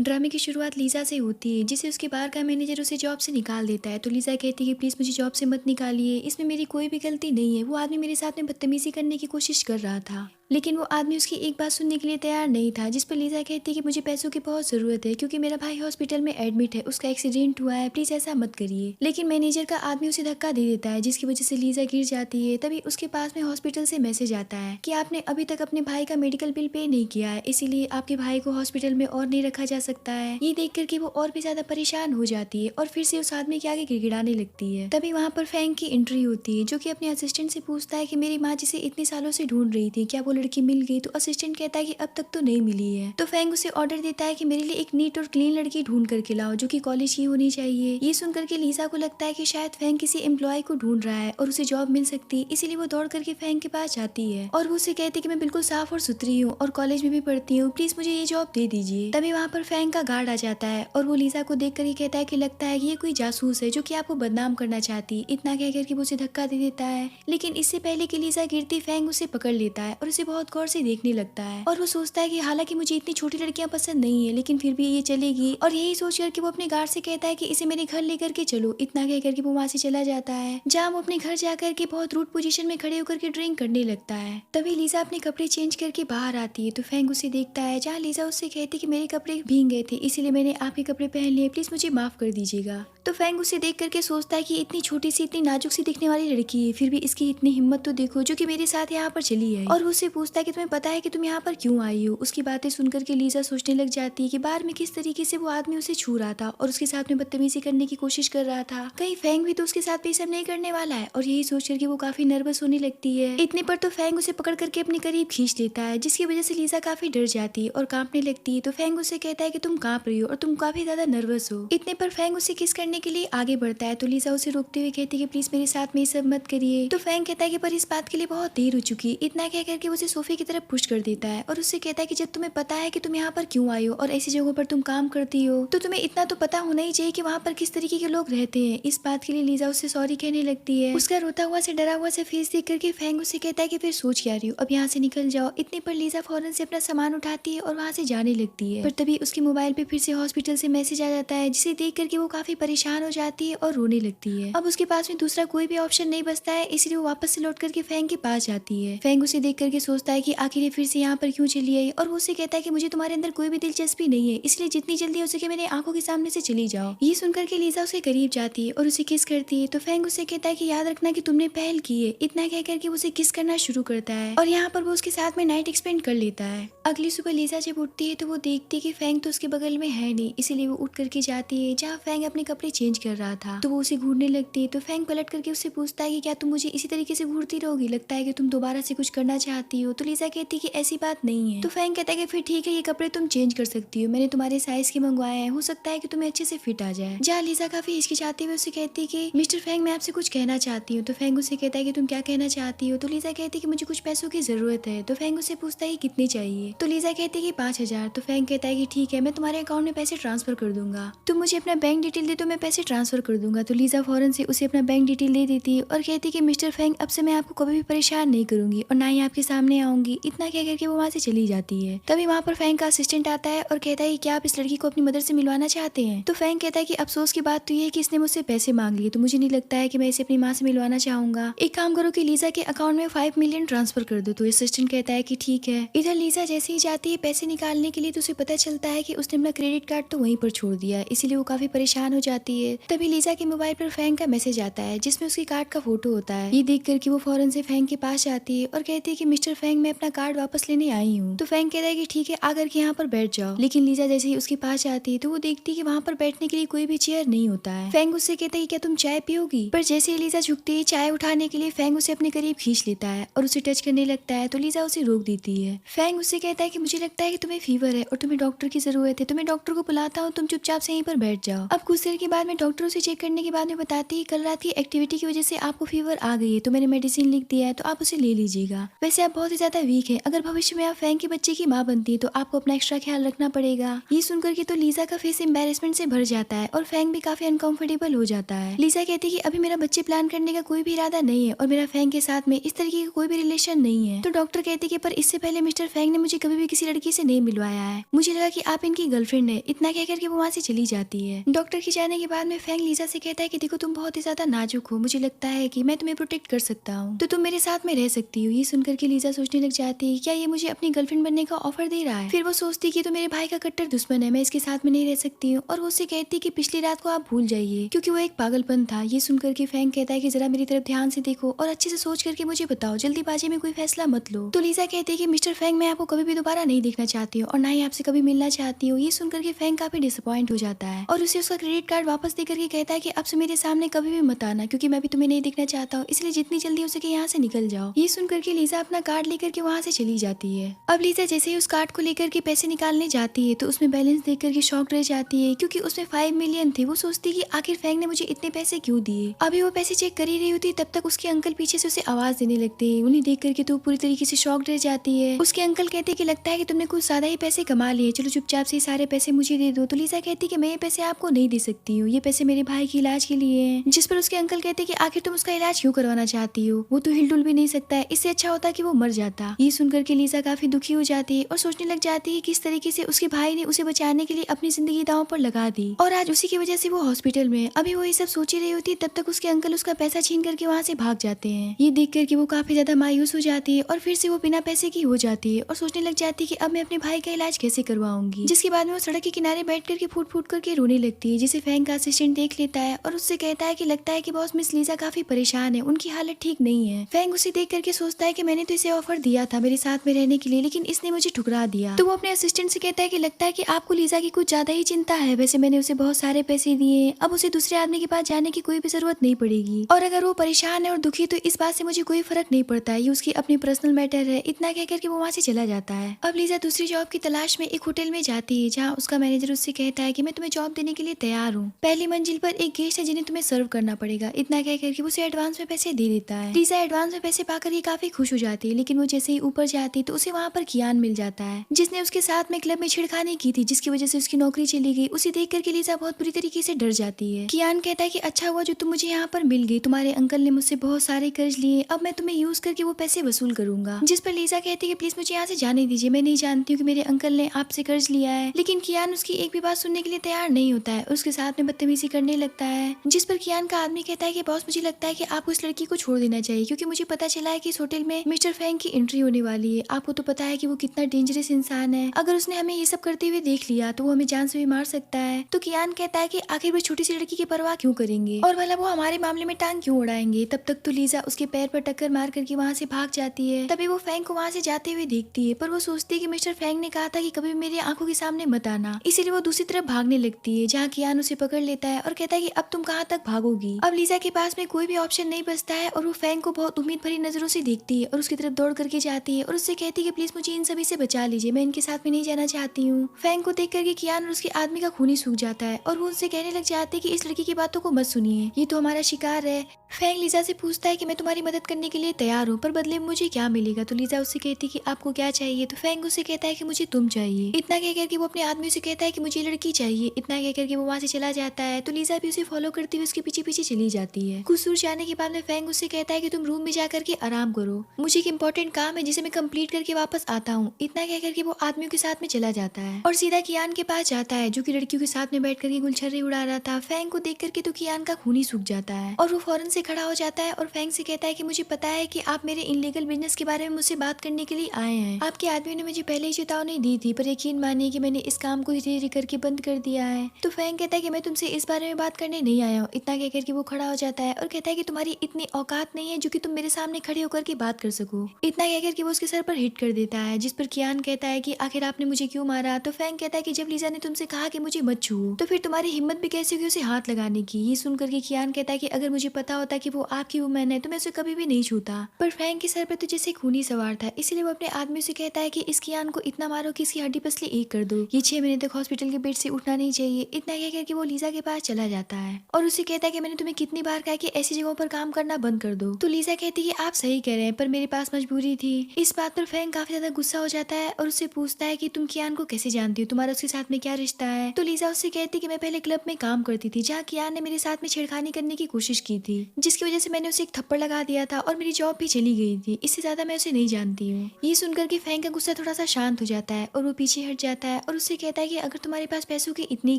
ड्रामे की शुरुआत लीज़ा से होती है, जिसे उसके बाहर का मैनेजर उसे जॉब से निकाल देता है। तो लीज़ा कहती है कि प्लीज़ मुझे जॉब से मत निकालिए, इसमें मेरी कोई भी गलती नहीं है। वो आदमी मेरे साथ में बदतमीज़ी करने की कोशिश कर रहा था, लेकिन वो आदमी उसकी एक बात सुनने के लिए तैयार नहीं था। जिस पर लीज़ा कहती है कि मुझे पैसों की बहुत ज़रूरत है, क्योंकि मेरा भाई हॉस्पिटल में एडमिट है, उसका एक्सीडेंट हुआ है, प्लीज़ ऐसा मत करिए। लेकिन मैनेजर का आदमी उसे धक्का दे देता है, जिसकी वजह से लीज़ा गिर जाती है। तभी उसके पास में हॉस्पिटल से मैसेज आता है कि आपने अभी तक अपने भाई का मेडिकल बिल पे नहीं किया है, इसीलिए आपके भाई को हॉस्पिटल में और नहीं रखा जा सकता है। ये देख करके वो और भी ज्यादा परेशान हो जाती है और फिर से उस आदमी के आगे गिड़गिड़ाने लगती है। तभी वहाँ पर फैंग की एंट्री होती है, जो कि अपने असिस्टेंट से पूछता है कि मेरी माँ जिसे इतने सालों से ढूंढ रही थी, क्या वो लड़की मिल गई? तो असिस्टेंट कहता है कि अब तक तो नहीं मिली है। तो फैंग उसे ऑर्डर देता है कि मेरे लिए एक नीट और क्लीन लड़की ढूंढ करके लाओ, जो कि कॉलेज की होनी चाहिए। ये सुन करके लीजा को लगता है कि शायद फैंग किसी एम्प्लॉय को ढूंढ रहा है और उसे जॉब मिल सकती, इसीलिए वो दौड़ करके फैंग के पास जाती है और वो उसे कहती है कि मैं बिल्कुल साफ और सुथरी हूँ और कॉलेज में भी पढ़ती हूँ, प्लीज मुझे ये जॉब दे दीजिए। तभी वहाँ पर फैंग का गार्ड आ जाता है और वो लीजा को देख कर ही कहता है कि लगता है कि ये कोई जासूस है जो कि आपको बदनाम करना चाहती। इतना कह करके वो उसे धक्का दे देता है, लेकिन इससे पहले कि लीजा गिरती, फैंग उसे पकड़ लेता है और उसे बहुत गौर से देखने लगता है और वो सोचता है कि हालांकि मुझे इतनी छोटी लड़कियां पसंद नहीं है, लेकिन फिर भी ये चलेगी। और यही सोच करके वो अपने गार्ड से कहता है कि इसे मेरे घर लेकर के चलो। इतना कह करके वो वहाँ से चला जाता है, जहाँ वो अपने घर जाकर के बहुत रूड पोजीशन में खड़े होकर के ड्रिंक करने लगता है। तभी लीजा अपने कपड़े चेंज करके बाहर आती है, तो फैंग उसे देखता है, जहाँ लीजा उससे कहती है कि मेरे कपड़े भीग गए थे, इसीलिए मैंने आपके कपड़े पहन लिए, प्लीज मुझे माफ कर दीजिएगा। तो फैंग उसे देख करके सोचता है कि इतनी छोटी सी, इतनी नाजुक सी दिखने वाली लड़की है, फिर भी इसकी इतनी हिम्मत तो देखो, जो कि मेरे साथ यहाँ पर चली है। और वो उससे पूछता है कि तुम्हें पता है कि तुम यहाँ पर क्यों आई हो। उसकी बातें सुनकर के लीजा सोचने लग जाती है कि बाहर में किस तरीके से वो आदमी उसे छू रहा था और उसके साथ में बदतमीजी करने की कोशिश कर रहा था। कहीं फैंग भी तो उसके साथ भी सब नहीं करने वाला है, और यही सोच करके वो काफी नर्वस होने लगती है। इतने पर तो फैंग उसे पकड़ करके अपने करीब खींच लेता है, जिसकी वजह से लीजा काफी डर जाती है और कांपने लगती है। तो फैंग उसे कहता है कि तुम कांप रही हो और तुम काफी ज्यादा नर्वस हो। इतने पर फैंग उसे किस करने के लिए आगे बढ़ता है, तो लीजा उसे रोकते हुए कहती है कि प्लीज मेरे साथ में ये सब मत करिए। तो फैंग कहता है कि पर इस बात के लिए बहुत देर हो चुकी। इतना कह करके उसे सोफे की तरफ पुश कर देता है और उससे कहता है कि जब तुम्हें पता है कि तुम यहाँ पर क्यों आई हो और ऐसी जगहों पर तुम काम करती हो, तो तुम्हें इतना तो पता होना ही चाहिए कि वहाँ पर किस तरीके के लोग रहते हैं। इस बात के लिए लीजा उससे सॉरी कहने लगती है। उसका रोता हुआ से डरा हुआ से फेस देख करके फैंग उससे कहता है कि फिर सोच क्या रही हो, अब यहाँ से निकल जाओ। इतने पर लीजा फौरन से अपना सामान उठाती है और वहाँ से जाने लगती है। पर तभी उसके मोबाइल पे फिर से हॉस्पिटल से मैसेज आ जाता है, जिसे देख करके वो काफी परेशान हो जाती है और रोने लगती है। अब उसके पास में दूसरा कोई भी ऑप्शन नहीं बचता है, इसलिए वो वापस से लौट करके फैंग के पास जाती है। फैंग उसे देख करके सोचता है कि आखिर ये फिर से यहाँ पर क्यों चली आई, और वो उसे कहता है कि मुझे तुम्हारे अंदर कोई भी दिलचस्पी नहीं है, इसलिए जितनी जल्दी हो सके मेरे आंखों के सामने से चली जाओ। ये सुनकर के लीजा उसके करीब जाती है और उसे किस करती है। तो फैंग उसे कहता है कि याद रखना कि तुमने पहल की है। इतना कह करके उसे किस करना शुरू करता है और यहाँ पर वो उसके साथ में नाइट एक्सपेंड कर लेता है। अगली सुबह लीजा जब उठती है तो वो देखती है कि फैंग तो उसके बगल में है नहीं, इसीलिए वो उठ करके जाती है जहाँ फैंग अपने कपड़े चेंज कर रहा था। तो वो उसे घूरने लगती है। तो फैंग पलट करके उससे पूछता है कि क्या तुम मुझे इसी तरीके से घूरती रहोगी, लगता है कि तुम दोबारा से कुछ करना चाहती हो। तो लीजा कहती है कि ऐसी बात नहीं है। तो फैंग कहता है कि फिर ठीक है, ये कपड़े तुम चेंज कर सकती हो, मैंने तुम्हारे साइज के मंगवाए हैं, हो सकता है कि तुम्हें अच्छे से फिट आ जाए। जहाँ लीजा काफी हिचकिचाती हुए उसे कहती है कि मिस्टर फैंग मैं आपसे कुछ कहना चाहती हूँ। तो फैंग उसे कहता है कि तुम क्या कहना चाहती हो। तो लीजा कहती है कि मुझे कुछ पैसों की जरूरत है। तो फैंग उसे पूछता है कि कितने चाहिए। तो लीजा कहती है कि 5,000। तो फैंग कहता है कि ठीक है, मैं तुम्हारे अकाउंट में पैसे ट्रांसफर कर दूंगा, तुम मुझे अपना बैंक डिटेल दे तो मैं पैसे ट्रांसफर कर दूंगा। तो लीजा फौरन से उसे अपना बैंक डिटेल दे देती है और कहती है कि मिस्टर फैंग अब से मैं आपको कभी भी परेशान नहीं करूंगी और ना ही आपके सामने आऊंगी। इतना कह करके वो वहाँ से चली जाती है। तभी वहाँ पर फैंग का असिस्टेंट आता है और कहता है कि क्या आप इस लड़की को अपनी मदर से मिलवाना चाहते हैं। तो फैंग कहता है कि अफसोस की बात तो ये है कि इसने मुझसे पैसे मांग लिए, तो मुझे नहीं लगता है कि मैं इसे अपनी माँ से मिलवाना चाहूंगा। एक काम करो कि लीजा के अकाउंट में 5 मिलियन ट्रांसफर कर दो। तो असिस्टेंट कहता है कि ठीक है। इधर लीजा जैसे ही जाती है पैसे निकालने के लिए, तो उसे पता चलता है कि उसने अपना क्रेडिट कार्ड तो वहीं पर छोड़ दिया, इसीलिए वो काफी परेशान हो जाती है। तभी लीजा के मोबाइल पर फैंग का मैसेज आता है, जिसमें उसके कार्ड का फोटो होता है। ये देख करके वो फौरन से फैंग के पास जाती है और कहती है कि मिस्टर फैंग मैं अपना कार्ड वापस लेने आई हूँ। तो फैंग कहता है कि ठीक है, आकर के यहाँ पर बैठ जाओ। लेकिन लीजा जैसे ही उसके पास जाती है तो वो देखती है कि वहाँ पर बैठने के लिए कोई भी चेयर नहीं होता है। फैंग उससे कहता है कि क्या तुम चाय पियोगी, पर जैसे ही लीजा झुकती है चाय उठाने के लिए, फैंग उसे अपने करीब खींच लेता है और उसे टच करने लगता है। तो लीजा उसे रोक देती है। फैंग उससे कहता है कि मुझे लगता है कि तुम्हें फीवर है और तुम्हें डॉक्टर की जरूरत है, तो मैं डॉक्टर को बुलाता हूँ, तुम चुपचाप से यहीं पर बैठ जाओ। अब कुछ देर के बाद बाद में डॉक्टर उसे चेक करने के बाद में बताती है कल रात की एक्टिविटी की वजह से आपको फीवर आ गई है, तो मैंने मेडिसिन लिख दिया है, तो आप उसे ले लीजिएगा। वैसे आप बहुत ही ज्यादा वीक है, अगर भविष्य में आप फैंग के बच्चे की माँ बनती है तो आपको अपना एक्स्ट्रा ख्याल रखना पड़ेगा। ये सुनकर के तो लीजा का फेस एम्बेरसमेंट से भर जाता है और फैंग भी काफी अनकंफर्टेबल हो जाता है। लीजा कहती है कि अभी मेरा बच्चे प्लान करने का कोई भी इरादा नहीं है और मेरा फैंग के साथ में इस तरीके का कोई भी रिलेशन नहीं है। तो डॉक्टर कहती है कि पर इससे पहले मिस्टर फैंग ने मुझे कभी भी किसी लड़की से नहीं मिलवाया है, मुझे लगा कि आप इनकी गर्लफ्रेंड है। इतना कहकर के वो वहाँ से चली जाती है। डॉक्टर के जाने के बाद में फैंग लीजा से कहता है कि देखो तुम बहुत ही ज्यादा नाजुक हो, मुझे लगता है कि मैं तुम्हें प्रोटेक्ट कर सकता हूँ, तो तुम मेरे साथ में रह सकती हो। ये सुनकर के लीजा सोचने लग जाती है क्या ये मुझे अपनी गर्लफ्रेंड बनने का ऑफर दे रहा है। फिर वो सोचती कि तो मेरे भाई का कट्टर दुश्मन है, मैं इसके साथ में नहीं रह सकती हूँ। और वो उससे कहती कि पिछली रात को आप भूल जाइए क्योंकि वो एक पागलपन था। ये सुनकर के फैंग कहता है कि जरा मेरी तरफ ध्यान से देखो और अच्छे से सोच करके मुझे बताओ, जल्दीबाजी में कोई फैसला मत लो। तो लीजा कहती है कि मिस्टर फैंग मैं आपको कभी भी दोबारा नहीं देखना चाहती हूँ और ना ही आपसे कभी मिलना चाहती हूँ। ये सुनकर के फैंग काफी डिसअपॉइंट हो जाता है और उसे उसका क्रेडिट कार्ड वापस देकर के कहता है कि अब से मेरे सामने कभी भी मत आना क्योंकि मैं भी तुम्हें नहीं देखना चाहता हूँ, इसलिए जितनी जल्दी हो सके यहाँ से निकल जाओ। ये सुनकर के लीजा अपना कार्ड लेकर के वहाँ से चली जाती है। अब लीजा जैसे ही उस कार्ड को लेकर के पैसे निकालने जाती है तो उसमें बैलेंस देख करके शॉक रह जाती है क्योंकि उसमें 5 मिलियन थे। वो सोचती कि आखिर फैंग ने मुझे इतने पैसे क्यों दिए। अभी वो पैसे चेक कर ही रही होती तब तक उसके अंकल पीछे से उसे आवाज देने लगते हैं। उन्हें देख करके तो पूरी तरीके से शॉक रह जाती है। उसके अंकल कहते कि लगता है कि तुमने कुछ ज्यादा ही पैसे कमा लिए, चलो चुपचाप से सारे पैसे मुझे दे दो। तो लीजा कहती कि मैं ये पैसे आपको नहीं दे सकती हूँ, ये पैसे मेरे भाई के इलाज के लिए हैं। जिस पर उसके अंकल कहते कि आखिर तुम उसका इलाज क्यों करवाना चाहती हो, वो तो हिलडुल भी नहीं सकता है, इससे अच्छा होता कि वो मर जाता। ये सुनकर के लीजा काफी दुखी हो जाती है और सोचने लग जाती है किस तरीके से उसके भाई ने उसे बचाने के लिए अपनी जिंदगी दांव पर लगा दी और आज उसी की वजह से वो हॉस्पिटल में। अभी वो ये सब सोच ही रही होती तब तक उसके अंकल उसका पैसा छीन करके वहाँ से भाग जाते हैं। ये देख करके वो काफी ज्यादा मायूस हो जाती है और फिर से वो बिना पैसे की हो जाती है और सोचने लग जाती है कि अब मैं अपने भाई का इलाज कैसे करवाऊंगी। जिसके बाद में वो सड़क के किनारे बैठ करके फूट फूट करके रोने लगती है, जिसे फैंग का असिस्टेंट देख लेता है और उससे कहता है कि लगता है कि बॉस मिस लीजा काफी परेशान है, उनकी हालत ठीक नहीं है। फैंग उसे देख करके सोचता है कि मैंने तो इसे ऑफर दिया था मेरे साथ में रहने के लिए, लेकिन इसने मुझे ठुकरा दिया। तो वो अपने असिस्टेंट से कहता है कि लगता है कि आपको लीजा की कुछ ज्यादा ही चिंता है, वैसे मैंने उसे बहुत सारे पैसे दिए, अब उसे दूसरे आदमी के पास जाने की कोई भी जरूरत नहीं पड़ेगी और अगर वो परेशान है और दुखी तो इस बात से मुझे कोई फर्क नहीं पड़ता, ये उसकी अपनी पर्सनल मैटर है। इतना कहकर के वो वहाँ से चला जाता है। अब लीजा दूसरी जॉब की तलाश में एक होटल में जाती है जहाँ उसका मैनेजर उससे कहता है कि मैं तुम्हें जॉब देने के लिए तैयार हूँ, पहली मंजिल पर एक गेस्ट है जिन्हें तुम्हें सर्व करना पड़ेगा। इतना कह करके उसे एडवांस में पैसे दे देता है। लीजा एडवांस में पैसे पाकर ये काफी खुश हो जाती है, लेकिन वो जैसे ही ऊपर जाती है तो उसे वहाँ पर कियान मिल जाता है जिसने उसके साथ में क्लब में छेड़खानी की थी, जिसकी वजह से उसकी नौकरी चली गई। उसे देख करके लीजा बहुत बुरी तरीके से डर जाती है। कियान कहता है कि अच्छा हुआ जो तुम मुझे यहाँ पर मिल गई, तुम्हारे अंकल ने मुझसे बहुत सारे कर्ज लिए, अब मैं तुम्हें यूज करके वो पैसे वसूल करूंगा। जिस पर लीजा कहती है कि प्लीज मुझे यहाँ से जाने दीजिए, मैं नहीं जानती हूँ कि मेरे अंकल ने आपसे कर्ज लिया है। लेकिन कियान उसकी एक भी बात सुनने के लिए तैयार नहीं होता है, उसके साथ में बदतमीजी करने लगता है। जिस पर कियान का आदमी कहता है कि बॉस मुझे लगता है कि आपको इस लड़की को छोड़ देना चाहिए क्योंकि मुझे पता चला है कि इस होटल में मिस्टर फैंग की एंट्री होने वाली है। आपको तो पता है कि वो कितना डेंजरस इंसान है, अगर उसने हमें ये सब करते हुए देख लिया तो वो हमें जान से भी मार सकता है। तो कियान कहता है कि आखिर वो छोटी सी लड़की की परवाह क्यों करेंगे और भला वो हमारे मामले में टांग क्यों उड़ाएंगे। तब तक तो लीजा उसके पैर पर टक्कर मार करके वहाँ से भाग जाती है। तभी वो फैंग को वहाँ से जाते हुए देखती है, पर वो सोचती है कि मिस्टर फैंग ने कहा था कि कभी भी मेरी आंखों के सामने मत आना, इसीलिए वो दूसरी तरफ भागने लगती है जहाँ कियान उसे पकड़ लेता है और कहता है कि अब तुम कहाँ तक भागोगी। अब लीजा के पास में कोई भी ऑप्शन नहीं बचता है और वो फैंग को बहुत उम्मीद भरी नजरों से देखती है और उसकी तरफ दौड़ करके जाती है और उससे कहती है कि प्लीज मुझे इन सभी से बचा लीजिए, मैं इनके साथ में नहीं जाना चाहती हूँ। फैंग को देख करके कियान और उसके आदमी का खून ही सूख जाता है और वो उनसे कहने लग जाते हैं कि इस लड़की की बातों को मत सुनिए, ये तो हमारा शिकार है। फैंग लीजा से पूछता है कि मैं तुम्हारी मदद करने के लिए तैयार हूँ, पर बदले में मुझे क्या मिलेगा। तो लीजा उससे कहती है कि आपको क्या चाहिए। तो फैंग उससे कहता है कि मुझे तुम चाहिए। इतना कहकर के वो अपने आदमी से कहता है कि मुझे लड़की चाहिए। इतना कहकर के वो वहाँ से चला जाता है। तो लीजा भी उसे फॉलो करती हुए उसके पीछे पीछे चली जाती है। कुछ दूर जाने के बाद में फैंग उससे कहता है कि तुम रूम में जाकर के आराम करो, मुझे एक इंपॉर्टेंट काम है जिसे मैं कंप्लीट करके वापस आता हूँ। इतना कहकर के वो आदमियों के साथ में चला जाता है और सीधा कियान के पास जाता है जो कि लड़कियों के साथ में बैठ करके गुलछर्रे उड़ा रहा था। फैंग को देख करके तो कियान का खून ही सूख जाता है और वो फौरन से खड़ा हो जाता है और फैंग से कहता है कि मुझे पता है कि आप मेरे इनलीगल बिजनेस के बारे में मुझसे बात करने के लिए आए हैं। आपके आदमी ने मुझे पहले ही चेतावनी दी थी, पर यकीन मानिए कि मैंने इस काम को धीरे धीरे करके बंद कर दिया है। तो फैंग कहता है कि मैं तुमसे इस बारे में बात करने नहीं आया हूँ। इतना कहकर के वो खड़ा हो जाता है और कहता है कि तुम्हारी इतनी औकात नहीं है जो कि तुम मेरे सामने खड़े होकर के बात कर सको। इतना कहकर के वो उसके सर पर हिट कर देता है, जिस पर कियान कहता है कि आखिर आपने मुझे क्यों मारा। तो फैंग कहता है कि जब लीजा ने तुमसे कहा कि मुझे मत छुओ तो फिर तुम्हारी हिम्मत भी कैसे हुई उसे हाथ लगाने की। ये सुनकर के कियान कहता है कि अगर मुझे पता होता कि वो आपकी वुमन है तो मैं उसे कभी भी नहीं छूता। पर फैंग के सर पर तो जैसे खूनी सवार था, इसलिए वो अपने आदमी से कहता है कि इस कियान को इतना मारो कि इसकी हड्डी पसली एक कर दो, ये 6 महीने तक हॉस्पिटल के बेड से उठना नहीं चाहिए। इतना कहकर के वो लीजा लीजा के पास चला जाता है और उसे कहता है कि मैंने तुम्हें कितनी बार कहा कि ऐसी जगहों पर काम करना बंद कर दो। तो लीजा कहती है कि आप सही कह रहे हैं, पर मेरे पास मजबूरी थी। इस बात पर फैंग काफी ज्यादा गुस्सा हो जाता है और उससे पूछता है कि तुम कियान को कैसे जानती हो, तुम्हारा उसके साथ में क्या रिश्ता है। तो लीजा उससे कहती है कि मैं पहले क्लब में काम करती थी जहाँ कियान ने मेरे साथ में छेड़खानी करने की कोशिश की थी, जिसकी वजह से मैंने उसे एक थप्पड़ लगा दिया था और मेरी जॉब भी चली गई थी। इससे ज्यादा मैं उसे नहीं जानती हूँ। ये सुनकर के फैंग का गुस्सा थोड़ा सा शांत हो जाता है और वो पीछे हट जाता है और उससे कहता है कि अगर तुम्हारे पास पैसों की इतनी